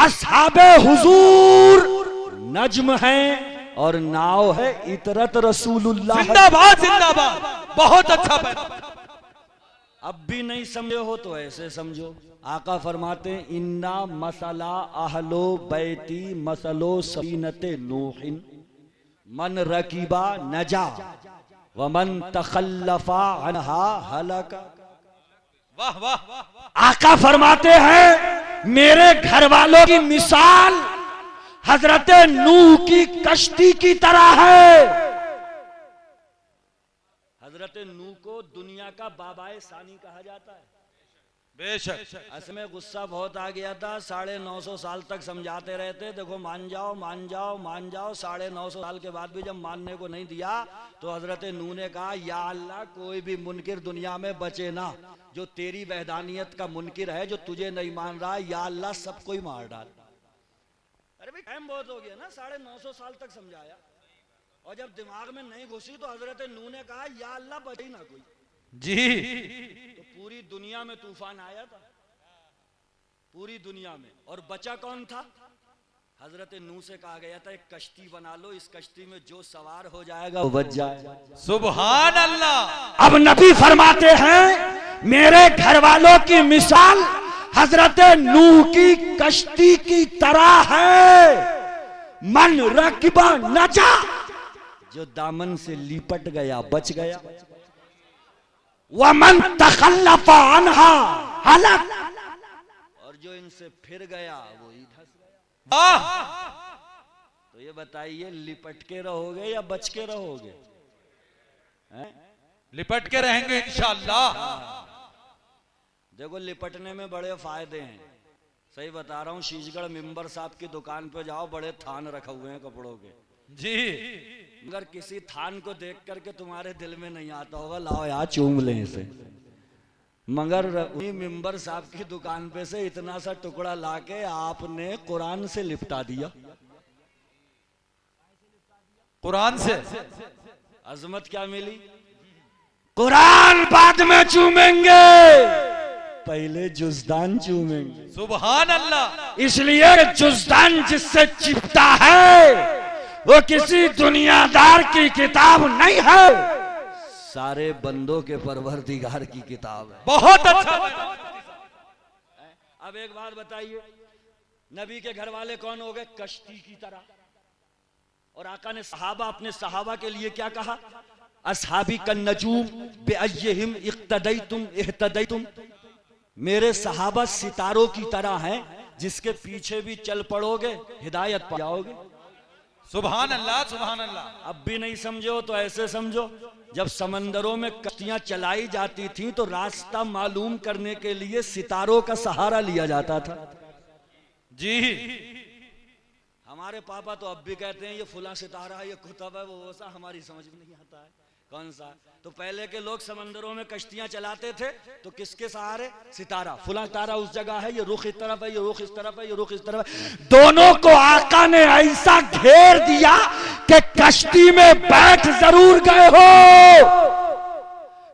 असहाबे हुजूर, नज्म है और नाव है इतरत रसूलुल्लाह। जिंदाबाद, जिंदाबाद। बहुत अच्छा पैगाम। अब भी नहीं समझे हो तो ऐसे समझो, आका फरमाते हैं, इन्ना मसला अहलो बैती मसलो सफीनते नूहिन मन रकीबा नजा व मन तखल्लफा अनहा हलका। वाह वाह। आका फरमाते हैं, मेरे घर वालों की मिसाल हजरत नूह की कश्ती की तरह है। हजरत नूह को दुनिया का बाबाए सानी कहा जाता है। बेशक। असल में गुस्सा बहुत आ गया था, 950 साल तक समझाते रहते, देखो मान जाओ मान जाओ मान जाओ। 950 साल के बाद भी जब मानने को नहीं दिया तो हजरत नूह ने कहा, या अल्लाह कोई भी मुनकिर दुनिया में बचे ना, जो तेरी वहदानियत का मुनकिर है, जो तुझे नहीं मान रहा, या अल्लाह सबको ही मार डाल। अरे भाई टाइम बहुत हो गया ना, 950 साल तक समझाया और जब दिमाग में नहीं घुसी तो हजरत नूह ने कहा, या अल्लाह बचे ना कोई जी। तो पूरी दुनिया में तूफान आया था, पूरी दुनिया में, और बचा कौन था? हजरत नूह से कहा गया था, एक कश्ती बना लो, इस कश्ती में जो सवार हो जाएगा वो बच जाएगा। सुभान अल्लाह। अब नबी फरमाते हैं, मेरे घर वालों की मिसाल हजरत नूह की कश्ती की तरह है। मन रकिबा नजा, जो दामन से लिपट गया बच गया, वमन तखल्लफा अनहा हलक, और जो इनसे फिर गया वो ही धंस गया। वाह। तो ये बताइए लिपट के रहोगे या बच के रहोगे? लिपट के रहेंगे इंशाअल्लाह। देखो लिपटने में बड़े फायदे हैं, सही बता रहा हूँ। शीशगढ़ मिंबर साहब की दुकान पे जाओ, बड़े थान रखे हुए हैं कपड़ों के जी। मगर किसी थान को देख करके तुम्हारे दिल में नहीं आता होगा लाओ यार चूम ले इसे, मगर उन्हीं मिंबर साहब की दुकान पे से इतना सा टुकड़ा लाके आपने कुरान से लिपटा दिया। कुरान से अजमत क्या मिली? कुरान बाद में चूमेंगे, पहले जुज़दान चूमेंगे। सुभान अल्लाह। इसलिए जुज़दान जिससे चिपटा है वो किसी दुनियादार की किताब नहीं है, सारे बंदों के परवरदिगार की किताब है। बहुत अच्छा। अब एक बात बताइए, नबी के घर वाले कौन हो गए? कश्ती की तरह। और आका ने सहाबा, अपने सहाबा के लिए क्या कहा? असहाबी कन नजूम बिअय्यिहिम इक्तदैतुम इहतदैतुम। मेरे सहाबा सितारों की तरह हैं, जिसके पीछे भी चल पड़ोगे हिदायत पा जाओगे। सुभान अल्लाह, सुभान अल्लाह। अब भी नहीं समझो तो ऐसे समझो, जब समंदरों में कश्तियां चलाई जाती थी तो रास्ता मालूम करने के लिए सितारों का सहारा लिया जाता था। जी। हमारे पापा तो अब भी कहते हैं ये फुला सितारा है, ये कुतब है, वो सा, हमारी समझ में नहीं आता है कौन सा। तो पहले के लोग समंदरों में कश्तियां चलाते थे तो किसके सहारे? सितारा। फुला सितारा उस जगह है, ये रुख इस तरफ है, ये रुख इस तरफ है, ये रुख इस तरफ है। दोनों को आका ने ऐसा घेर दिया कि कश्ती में बैठ जरूर गए हो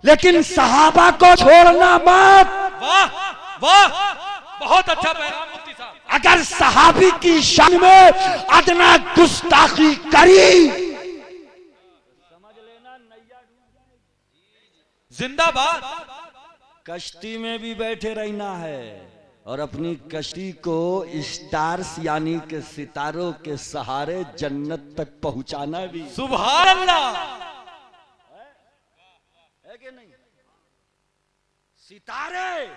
लेकिन सहाबा को छोड़ना मत। वाह वाह, बहुत अच्छा पैगाम मुफ्ती साहब। अगर सहाबी की शान में अदना गुस्ताखी करी जिंदाबाद। कश्ती में भी बैठे रहना है और अपनी कश्ती को स्टार्स यानी के सितारों के सहारे जन्नत तक पहुंचाना भी। सुभान अल्लाह। है कि नहीं? सितारे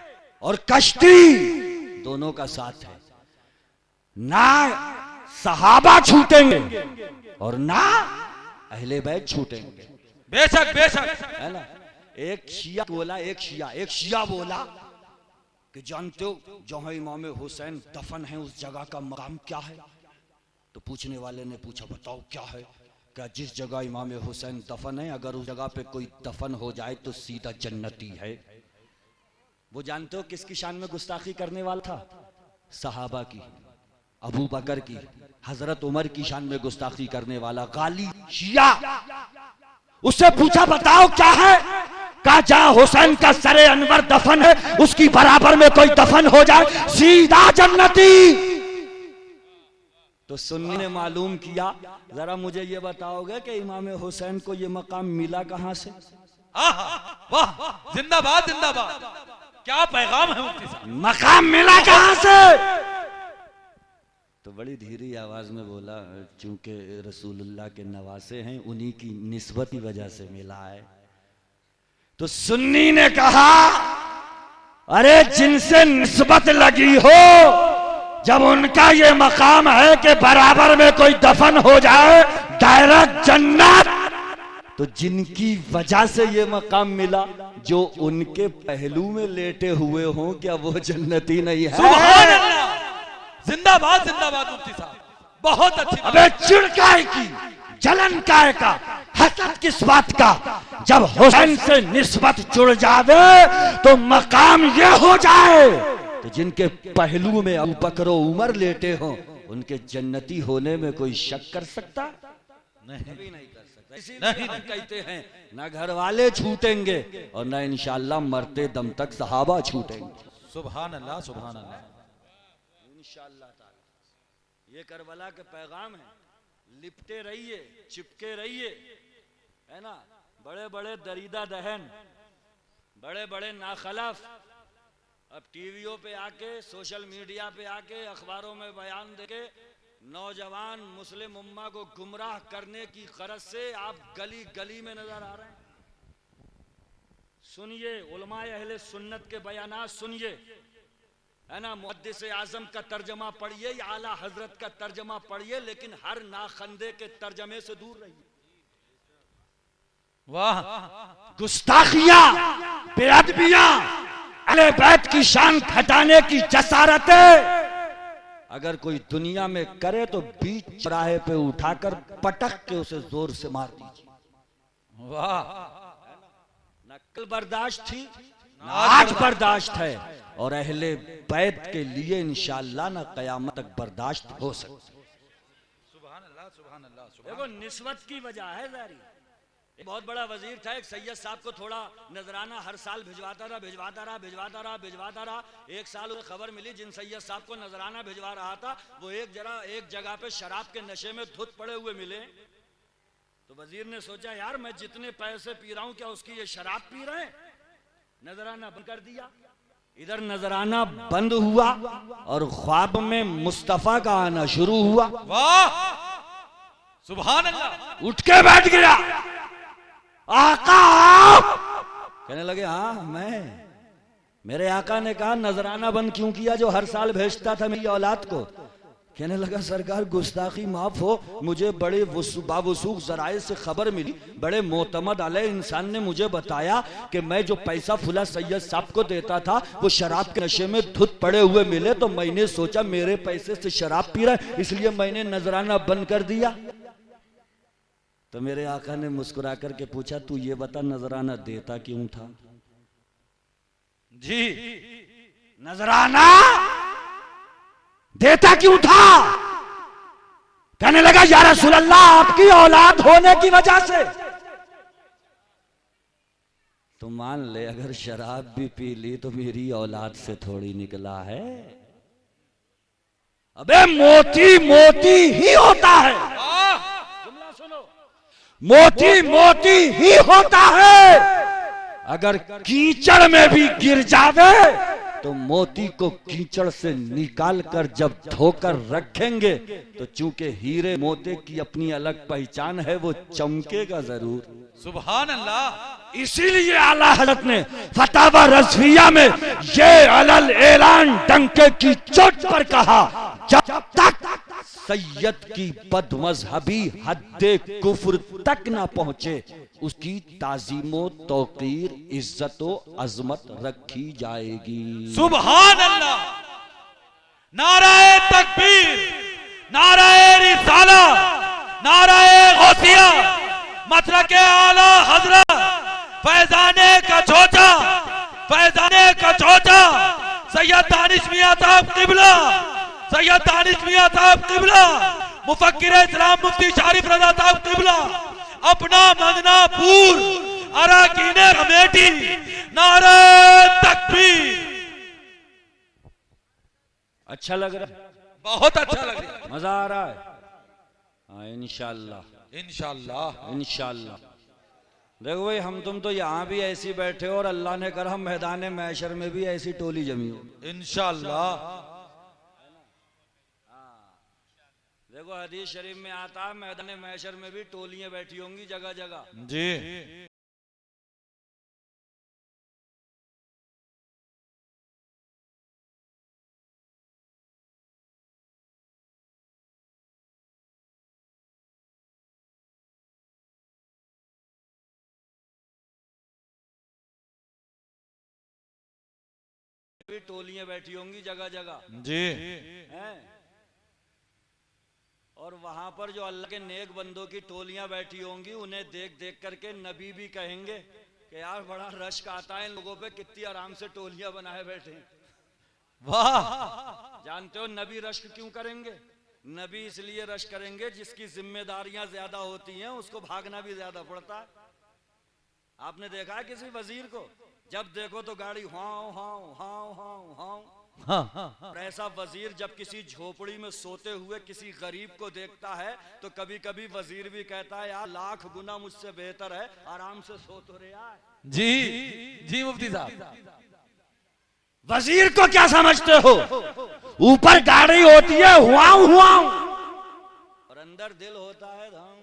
और कश्ती दोनों का साथ है। ना सहाबा छूटेंगे और ना अहले बैत छूटेंगे। बेशक बेशक, है ना। एक शिया बोला कि जानते हो जहां इमाम हुसैन दफन है उस जगह का मकाम क्या है? तो पूछने वाले ने पूछा बताओ क्या है? क्या जिस जगह इमाम हुसैन दफन है अगर उस जगह पे कोई दफन हो जाए तो सीधा जन्नती है। वो जानते हो किसकी शान में गुस्ताखी करने वाला था? सहाबा की, अबू बकर की, हजरत उमर की शान में गुस्ताखी करने वाला गाली शिया। उससे पूछा बताओ क्या है? कहा जहां हुसैन का सरे अनवर दफन है उसकी बराबर में कोई दफन हो जाए सीधा जन्नती। तो सुन्नी ने मालूम किया, जरा मुझे ये बताओगे कि इमाम हुसैन को ये मकाम मिला कहां से? वाह, जिंदाबाद जिंदाबाद, क्या पैगाम है मुफ्ती साहब। मकाम मिला कहां से? तो बड़ी धीरे आवाज में बोला चूंकि रसूलुल्लाह के नवासे हैं उन्हीं की निस्बत की वजह से मिला है। तो सुन्नी ने कहा अरे जिनसे निस्बत लगी हो, जब उनका ये मकाम है कि बराबर में कोई दफन हो जाए डायरेक्ट जन्नत, तो जिनकी वजह से ये मकाम मिला जो उनके पहलू में लेटे हुए हों क्या वो जन्नती नहीं है? सुभान अल्लाह, जिंदाबाद जिंदाबाद मुफ्ती साहब, बहुत अच्छी। अबे चिड़काए की, जलन काय का, हसद किस बात का? जब हुसैन से निस्बत जुड़ जावे तो मकाम ये हो जाए तो जिनके पहलू में अबू बकर और उमर लेटे हो उनके जन्नती होने में कोई शक कर सकता? नहीं कर सकता। इसीलिए हम कहते हैं ना घर वाले छूटेंगे और ना इंशाअल्लाह मरते दम तक सहाबा छूटेंगे। सुभान अल्लाह, सुभान अल्लाह, इंशाअल्लाह ताला। ये करबला के पैगाम है। लिपटे रहिए, चिपके रहिए, है ना। बड़े बड़े दरीदा दहन, बड़े बड़े नाखलफ अब टीवियों पे आके, सोशल मीडिया पे आके, अखबारों में बयान देके नौजवान मुस्लिम उम्मा को गुमराह करने की गरज से आप गली गली में नजर आ रहे हैं। सुनिए उलमाए अहले सुन्नत के बयानात सुनिए, है ना। मुहद्दिस आजम का तर्जमा पढ़िए या आला हजरत का तर्जमा पढ़िए, लेकिन हर नाखंदे के तर्जमे से दूर रहिए। वाह, गुस्ताखियां, बेअदबियां, अहले बैत की शान घटाने की जसारतें अगर कोई दुनिया में करे तो बीच चौराहे पे उठाकर पटक के उसे जोर से मार दीजिए। वाह, न कल बर्दाश्त थी, आज बर्दाश्त है, और अहले बैत के लिए इंशाअल्लाह न कयामत तक बर्दाश्त हो सकती। सुभान अल्लाह, सुभान अल्लाह, सुभान। देखो निस्बत की वजह है जारी। बहुत बड़ा वजीर था, एक सैयद साहब को थोड़ा नजराना हर साल भिजवाता रहा। एक साल उसे खबर मिली जिन सैयद साहब को नजराना भिजवा रहा था वो एक जगह पे शराब के नशे में धुत पड़े हुए मिले। तो वजीर ने सोचा यार मैं जितने पैसे पी रहा हूं क्या उसकी ये शराब पी रहे हैं। नजराना बंद कर दिया। इधर नजराना बंद हुआ और ख्वाब में मुस्तफा का आना शुरू हुआ। वाह, सुभान अल्लाह। उठ के बैठ गया। आका कहने लगे हाँ मैं। मेरे आका ने कहा नजराना बंद क्यों किया जो हर साल भेजता था मेरी औलाद को। कहने लगा सरकार गुस्ताखी माफ हो, मुझे बड़े बावसूख जराए से खबर मिली, बड़े मोतमद अले इंसान ने मुझे बताया कि मैं जो पैसा फुला सैयद साहब को देता था वो शराब के नशे में धुत पड़े हुए मिले, तो मैंने सोचा मेरे पैसे से शराब पी रहा है इसलिए मैंने नजराना बंद कर दिया। तो मेरे आका ने मुस्कुरा करके पूछा तू ये बता नजराना देता क्यों था। जी, नजराना देता क्यों था। कहने लगा या रसूल अल्लाह आपकी औलाद होने की वजह से। तो मान ले अगर शराब भी पी ली तो मेरी औलाद से थोड़ी निकला है। अबे मोती मोती ही होता है। जुमला सुनो, मोती मोती ही होता है। अगर कीचड़ में भी गिर जावे तो मोती को कीचड़ से निकाल कर जब धोकर रखेंगे तो चूंकि हीरे मोती की अपनी अलग पहचान है वो चमकेगा जरूर। सुभान अल्लाह। इसीलिए आला हज़रत ने फतावा रज़विया में ये अलल ऐलान डंके की चोट पर कहा जब तक सैयद की बदमज़हबी हद्दे कुफ्र तक ना पहुंचे उसकी ताज़ीमो तौक़ीर इज्जतो अज़मत रखी जाएगी। सुभान अल्लाह। नाराए तकबीर, नाराए रिसाला, नाराए गौसिया, मसलके आला हज़रत, फैज़ाने का छोटा, फैज़ाने का छोटा सैयद दानिश मियां साहब क़िबला, सैयद दानिश मियां साहब क़िबला, मुफक्किर इस्लाम मुफ्ती शरीफ रज़ा साहब क़िबला, अपना मदनापुर अराकीने कमेटी, नारे तकबीर। अच्छा लग रहा है, बहुत अच्छा लग रहा है, मजा आ रहा है। हाँ इंशाअल्लाह, इंशाअल्लाह, इंशाअल्लाह। देखो भाई हम तुम तो यहाँ भी ऐसी बैठे हो और अल्लाह ने करा मैदान महशर में भी ऐसी टोली जमी हो इंशाअल्लाह। देखो हदीस शरीफ में आता है मैदान महशर में भी टोलियां बैठी होंगी जगह जगह। जी, टोलियां बैठी होंगी जगह जगह। जी, हैं? और वहां पर जो अल्लाह के नेक बंदों की टोलियां बैठी होंगी उन्हें देख देख करके नबी भी कहेंगे कि यार बड़ा रश्क आता है इन लोगों पे, कितनी आराम से टोलियां बनाए बैठे। वाह। जानते हो नबी रश्क क्यों करेंगे? नबी इसलिए रश्क करेंगे जिसकी जिम्मेदारियां ज्यादा होती हैं उसको भागना भी ज्यादा पड़ता है। आपने देखा है किसी वजीर को जब देखो तो गाड़ी how how how how how. और ऐसा वजीर जब किसी झोपड़ी में सोते हुए किसी गरीब को देखता है तो कभी कभी वजीर भी कहता है यार लाख गुना मुझसे बेहतर है आराम से सो तो रहा है। जी, जी मुफ्ती साहब। वजीर को क्या समझते हो? ऊपर गाड़ी होती है हुआऊ हुआऊ और अंदर दिल होता है धाम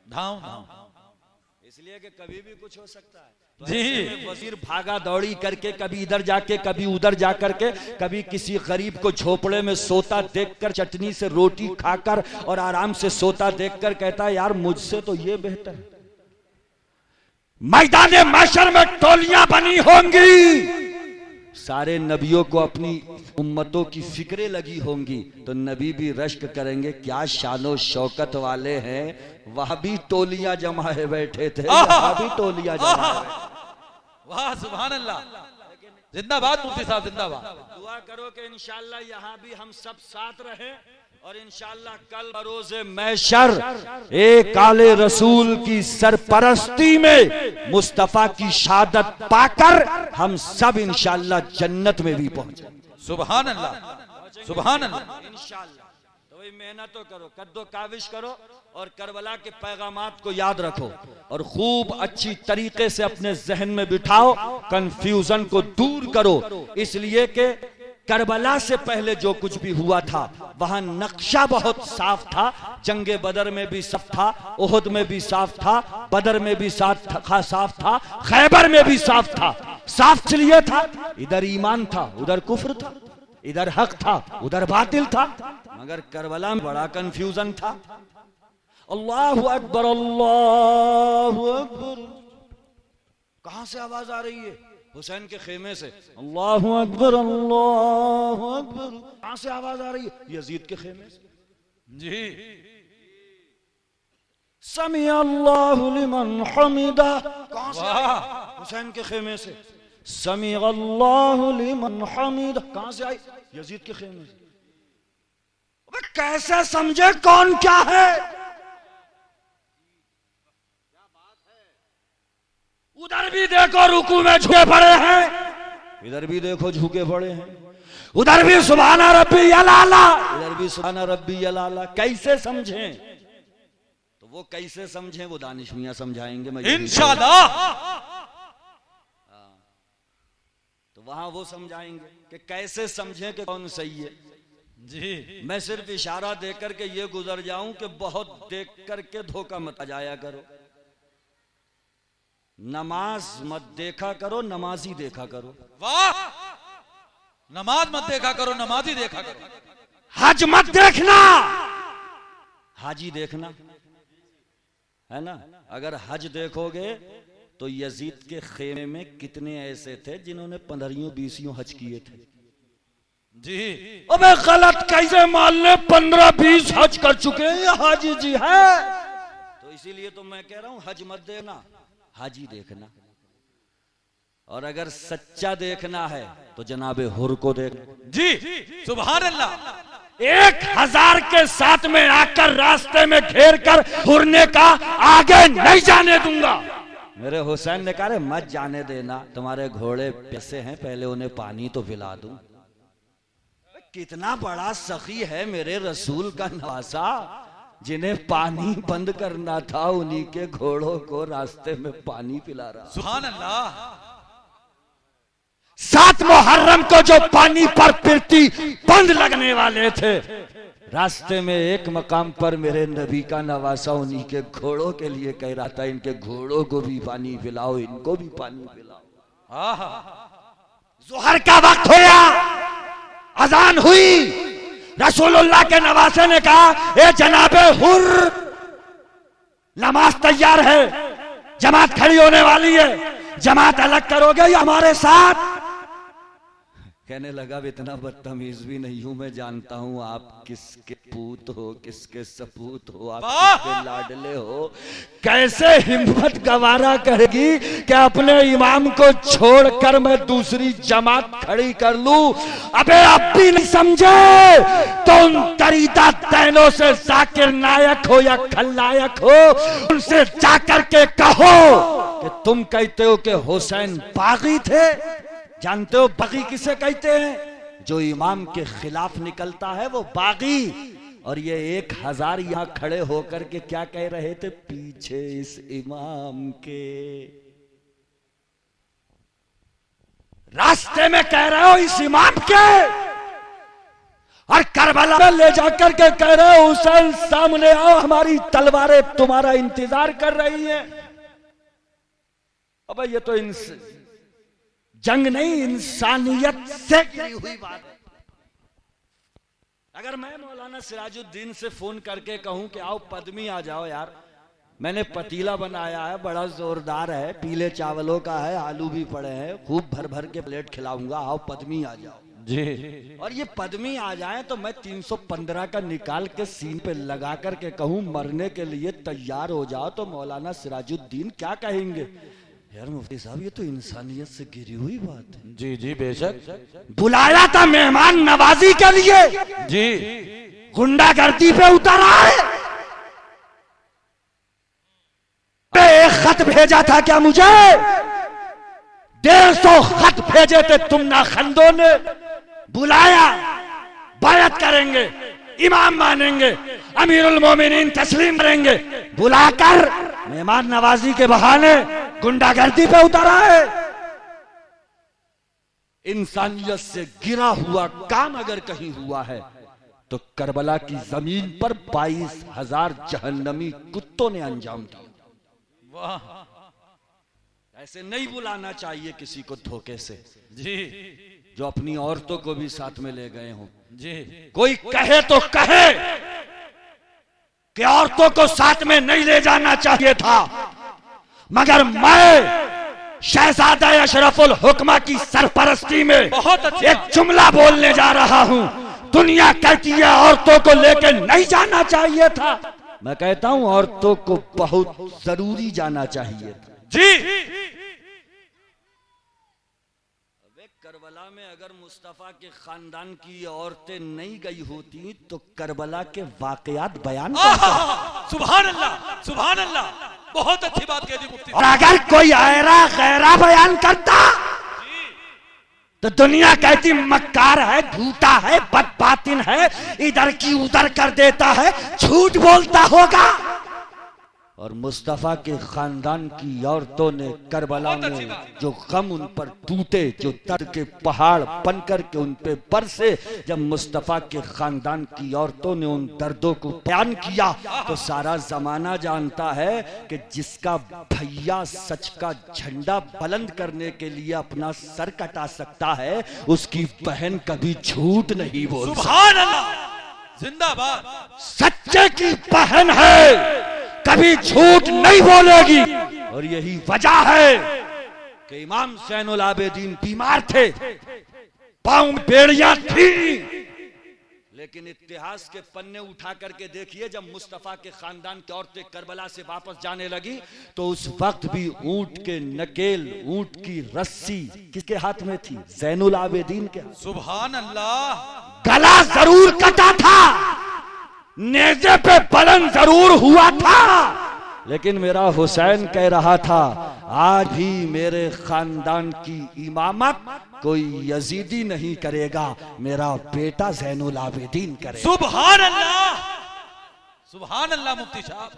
धाम धाम धाम। इसलिए कि कभी भी कुछ हो सकता है। जी। ऐसे में वजीर भागा दौड़ी करके कभी इधर जाके कभी उधर जा करके, कभी किसी गरीब को झोपड़े में सोता देखकर, चटनी से रोटी खाकर और आराम से सोता देखकर कहता है यार मुझसे तो ये बेहतर है। मैदान महशर में टोलियां बनी होंगी, सारे नबियों को अपनी उम्मतों की फिक्रें लगी होंगी, तो नबी भी रश्क करेंगे क्या शानो शौकत वाले हैं, वहां भी टोलियां जमाए बैठे थे, वहां भी टोलियां जमाए। वाह सुभान अल्लाह, जिंदाबाद मुफ्ती साहब जिंदाबाद। दुआ करो कि इंशाअल्लाह यहाँ भी हम सब साथ रहें और इंशाअल्लाह कल बरोज़े महशर एक काले रसूल की सरपरस्ती में मुस्तफा की शहादत पाकर हम सब इंशाअल्लाह जन्नत में भी पहुंचे। सुभान अल्लाह सुभान अल्लाह। इंशाअल्लाह तो वही मेहनत तो करो, कद्दो काविश करो और करबला के पैगामात को याद रखो और खूब अच्छी तरीके से अपने जहन में बिठाओ, कंफ्यूजन को दूर करो। इसलिए कि करबला से पहले जो कुछ भी हुआ था वहां नक्शा बहुत साफ था, जंगे बदर में भी साफ था, ओहद में भी साफ था, बदर में भी साफ था, खैबर में भी साफ था। साफ इसलिए था इधर ईमान था, उधर कुफ्र था, इधर हक था, उधर बातिल था, मगर करबला में बड़ा कंफ्यूजन था। अल्लाहु अकबर अल्लाहु अकबर। कहां से आवाज आ रही है? हुसैन के खेमे से। अल्लाहु अकबर अल्लाहु अकबर। कहां से आवाज आ रही है? यजीद के खेमे से। जी। समी अल्लाहु लिमन हमिदा। कहां से? हुसैन के खेमे से। समी अल्लाहु लिमन हमिदा। कहां से आई? यजीद के खेमे से। अबे कैसे समझे कौन क्या है? उधर भी देखो रुकू में झुके पड़े हैं, इधर भी देखो झुके पड़े हैं, उधर भी सुभान रब्बी अलाला, इधर भी सुभान रब्बी अलाला। कैसे समझें? तो वो कैसे समझें वो दानिश मियां समझाएंगे इंशाअल्लाह। तो वहां वो समझाएंगे कि कैसे समझें कि कौन सही है। जी। मैं सिर्फ इशारा देकर के ये गुजर जाऊं कि बहुत देख करके धोखा मत जाया करो। नमाज मत देखा करो, नमाजी देखा करो। वाह, नमाज मत देखा करो, नमाजी देखा करो। हज मत देखना, हाजी देखना, है ना। अगर हज देखोगे तो यजीद के खेमे में कितने ऐसे थे जिन्होंने 15-20 हज किए थे। जी। अबे गलत कैसे मान ले, 15-20 हज कर चुके हैं ये हाजी जी है। तो इसीलिए तो मैं कह रहा हूं हज मत देखना, हाजी देखना। और अगर सच्चा देखना है तो जनाबे हुर को देखना। जी सुभान अल्लाह। 1000 के साथ में आकर रास्ते में घेर कर हुरने का आगे नहीं जाने दूंगा। मेरे हुसैन ने कहा मत जाने देना, तुम्हारे घोड़े प्यासे हैं, पहले उन्हें पानी तो पिला दूं। कितना बड़ा सखी है मेरे रसूल का नवासा, जिन्हें पानी बंद करना था उन्हीं के घोड़ों को रास्ते में पानी पिला रहा। सुभान अल्लाह। 7 मुहर्रम को जो पानी पर पिरती बंद लगने वाले थे, रास्ते में एक मकाम पर मेरे नबी का नवासा उन्हीं के घोड़ों के लिए कह रहा था इनके घोड़ों को भी पानी पिलाओ, इनको भी पानी पिलाओ। जुहर का वक्त होया, अजान हुई, रसूलुल्लाह के नवासे ने कहा ए जनाबे हुर, नमाज तैयार है, जमात खड़ी होने वाली है, जमात अलग करोगे या हमारे साथ? कहने लगा इतना बदतमीज भी नहीं हूं, मैं जानता हूं आप किसके पूत हो, किसके सपूत हो, आप किसके लाडले हो। कैसे हिम्मत गवारा करेगी कि अपने इमाम को छोड़कर मैं दूसरी जमात खड़ी कर लूं? अबे अब भी नहीं समझे तो उन दरीदा दैनों से जाकिर नायक हो या खलनायक हो, उनसे जाकर के कहो कि तुम कहते हो कि हुसैन बागी थे। जानते हो बागी किसे कहते हैं? जो इमाम के खिलाफ निकलता है वो बागी। और ये 1000 यहां खड़े होकर के क्या कह रहे थे? पीछे इस इमाम के, रास्ते में कह रहे हो इस इमाम के, और करबला में ले जाकर के कह रहे हो हुसैन सामने आओ, हमारी तलवारें तुम्हारा इंतजार कर रही हैं। अब ये तो जंग नहीं, इंसानियत से गिरी हुई बात है। अगर मैं मौलाना सिराजुद्दीन से फोन करके कहूं कि आओ पद्मी आ जाओ यार, मैंने पतीला बनाया है, बड़ा जोरदार है, पीले चावलों का है, आलू भी पड़े हैं, खूब भर भर के प्लेट खिलाऊंगा, आओ पद्मी आ जाओ जी, और ये पद्मी आ जाए तो मैं 315 का निकाल के सीन पे लगा करके कहूं मरने के लिए तैयार हो जाओ, तो मौलाना सिराजुद्दीन क्या कहेंगे? यार मुफ्ती साहब ये तो इंसानियत से गिरी हुई बात है। जी जी बेशक। बुलाया था मेहमान नवाजी के लिए जी, गुंडागर्दी पे उतर आए। एक खत भेजा था क्या मुझे? 150 खत भेजे थे तुम नाखंदों ने। बुलाया, बायत करेंगे, इमाम मानेंगे, अमीरुल मोमिनीन तस्लीम करेंगे, बुलाकर मेहमान नवाजी के बहाने गुंडागर्दी पे उतरा है। इंसानियत से गिरा हुआ काम अगर कहीं हुआ है तो करबला की जमीन पर 22,000 जहन्नमी कुत्तों ने अंजाम दिया। वाह, ऐसे नहीं बुलाना चाहिए किसी को धोखे से, जी जो अपनी औरतों को भी साथ में ले गए हों। जी, कोई कहे तो कहे कि औरतों को साथ में नहीं ले जाना चाहिए था, मगर मैं शहजादा अशरफुल हुक्मा की सरपरस्ती में बहुत अच्छी एक जुमला बोलने जा रहा हूं। दुनिया कहती है औरतों को लेकर नहीं जाना चाहिए था, मैं कहता हूं औरतों को बहुत जरूरी जाना चाहिए था। जी। करबला में अगर मुस्तफा के खानदान की औरतें नहीं गई होती तो करबला के वाकयात बयान सुभान अल्लाह, सुभान अल्लाह, बहुत अच्छी बात कह दी मुफ्ती। और अगर कोई आयरा गैरा बयान करता तो दुनिया कहती मक्कार है, झूठा है, बदबातिन है, इधर की उधर कर देता है, झूठ बोलता होगा। और मुस्तफा के खानदान की औरतों ने करबला में जो गम उन पर टूटे, जो दर्द के पहाड़ बनकर के उन पे बरसे, जब मुस्तफा के खानदान की औरतों ने उन दर्दों को बयान किया तो सारा जमाना जानता है कि जिसका भैया सच का झंडा बुलंद करने के लिए अपना सर कटा सकता है, उसकी बहन कभी झूठ नहीं बोल सकती। सुभान अल्लाह, जिंदाबाद। सच्चे की बहन है, कभी झूठ नहीं बोलेगी। और यही वजह है कि इमाम ज़ैनुल आबिदीन बीमार थे, पांव में बेड़ियां थी, लेकिन इतिहास के पन्ने उठा करके देखिए, जब मुस्तफा के खानदान की औरतें करबला से वापस जाने लगी तो उस वक्त भी ऊंट के नकेल, ऊंट की रस्सी किसके हाथ में थी? ज़ैनुल आबिदीन के। सुभान अल्लाह। गला जरूर कटा था, नेज़े पे बुलंद जरूर हुआ था, लेकिन मेरा हुसैन कह रहा था आज भी मेरे खानदान की इमामत कोई यजीदी नहीं करेगा, मेरा बेटा ज़ैनुल आबिदीन करेगा। सुभान अल्लाह, सुभान अल्लाह मुफ्ती साहब,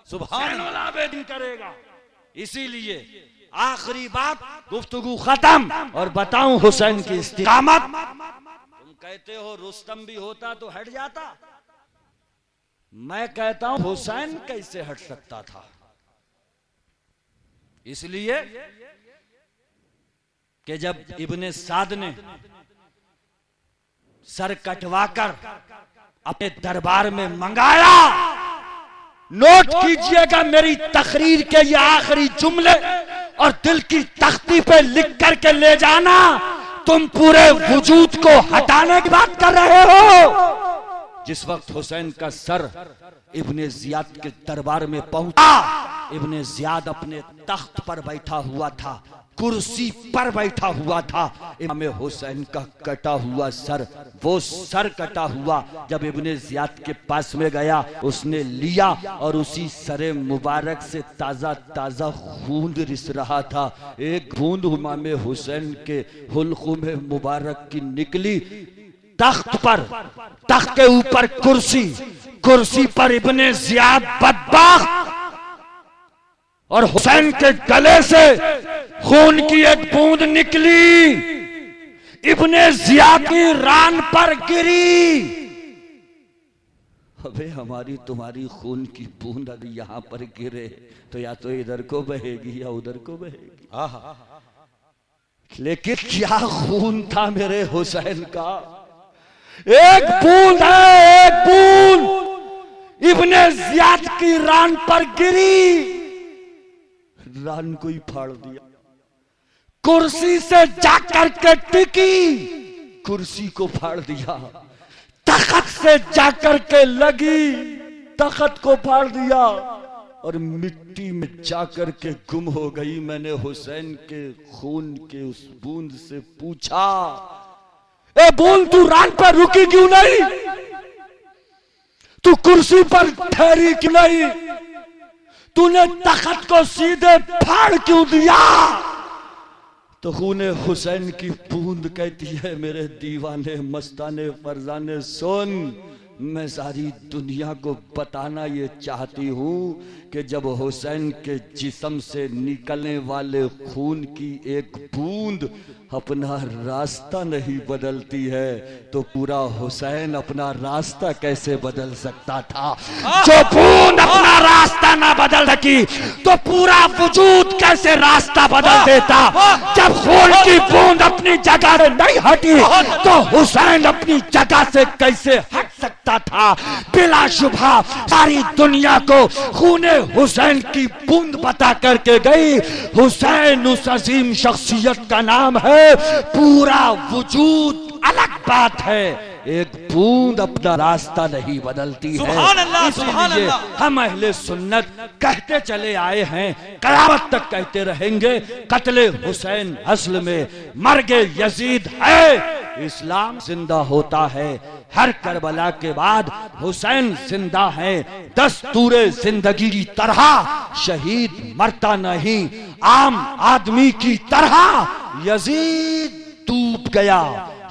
सुभान ज़ैनुल आबिदीन करेगा। इसीलिए आखिरी बात, गुफ्तगू खत्म, और बताऊं हुसैन की इस्तिकामत। तुम कहते हो रुस्तम भी होता तो हट जाता, मैं कहता हूं हुसैन कैसे हट सकता था। इसलिए कि जब इब्ने साद ने सर कटवाकर अपने दरबार में मंगाया, नोट कीजिएगा मेरी तकरीर के ये आखिरी जुमले और दिल की तख्ती पे लिख करके ले जाना, तुम पूरे वजूद को हटाने की बात कर रहे हो। जिस वक्त हुसैन का सर इब्ने जियाद के दरबार में पहुंचा, इब्ने जियाद अपने तख्त पर बैठा हुआ था, कुर्सी पर बैठा हुआ था। इमाम हुसैन का कटा हुआ सर, वो सर कटा हुआ जब इब्ने जियाद के पास में गया, उसने लिया और उसी सरे मुबारक से ताजा ताजा खून रिस रहा था। एक बूंद इमाम हुसैन के हुल्कुम मुबारक की निकली। तख्त पर, तख्त के ऊपर कुर्सी, कुर्सी पर इब्ने जियाद बदबख्त, और हुसैन के गले से खून की एक बूंद निकली, इब्ने जियाद की रान पर गिरी। अबे हमारी तुम्हारी खून की बूंद अगर यहाँ पर गिरे तो या तो इधर को बहेगी या उधर को बहेगी। लेकिन क्या खून था मेरे हुसैन का। एक बूंद है, एक बूंद इब्ने जियाद की रान पर गिरी, रान को ही फाड़ दिया। कुर्सी से जाकर के टिकी, कुर्सी को फाड़ दिया। तख्त से जाकर के लगी, तख्त को फाड़ दिया और मिट्टी में जाकर के गुम हो गई। मैंने हुसैन के खून के उस बूंद से पूछा, ए बूंद तू रान पर रुकी क्यों नहीं, तू कुर्सी पर ठहरी क्यों नहीं, तूने तख्त को सीधे फाड़ क्यों दिया। तो खूने हुसैन की बूंद कहती है, मेरे दीवाने मस्ताने फरजाने सुन, मैं सारी दुनिया को बताना ये चाहती हूँ कि जब हुसैन के जिस्म से निकलने वाले खून की एक बूंद अपना रास्ता नहीं बदलती है तो पूरा हुसैन अपना रास्ता कैसे बदल सकता था। जो बूंद अपना रास्ता ना बदल सकी तो पूरा वजूद कैसे रास्ता बदल देता। जब खून की बूंद अपनी जगह से नहीं हटी तो हुसैन अपनी जगह से कैसे हट सकता था। बिला शुबहा सारी दुनिया को खूने हुसैन की बूंद बता करके गई। हुसैन उस अजीम शख्सियत का नाम है, पूरा वजूद अलग बात है, एक बूंद अपना रास्ता नहीं बदलती है। इसलिए हम अहले सुन्नत कहते चले आए हैं, कयामत तक कहते रहेंगे, कत्ले हुसैन असल में मर्गे यजीद है। इस्लाम जिंदा होता है, हर करबला के बाद हुसैन जिंदा है। दस्तूरे जिंदगी की तरह शहीद मरता नहीं, आम आदमी की तरह यजीद डूब गया।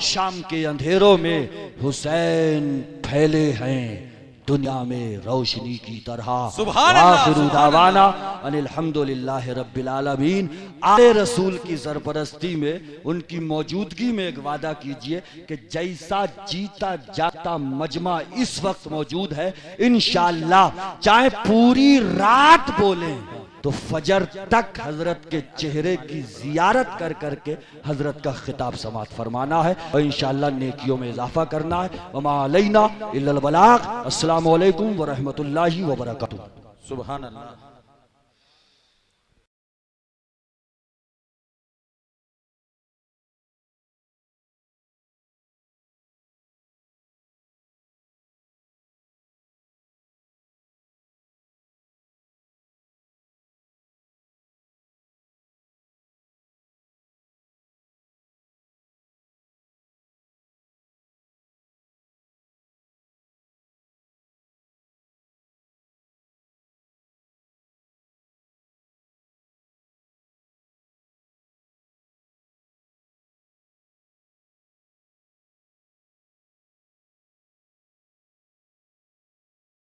शाम के अंधेरों में हुसैन फैले हैं दुनिया में रोशनी की तरह। आखिरु दावाना अनिल हम्दुलिल्लाहि रब्बिल आलमीन। आले रसूल की सरपरस्ती में, उनकी मौजूदगी में एक वादा कीजिए कि जैसा जीता जाता मजमा इस वक्त मौजूद है, इंशाअल्लाह चाहे पूरी रात बोले तो फजर तक हजरत के चेहरे की जियारत कर करके हजरत का खिताब समात फरमाना है और इंशाअल्लाह नेकियों में इजाफा करना है। वमा अलैना इल्लल बलाग। अस्सलामु अलैकुम व रहमतुल्लाहि व बरकातुहू। सुभान अल्लाह।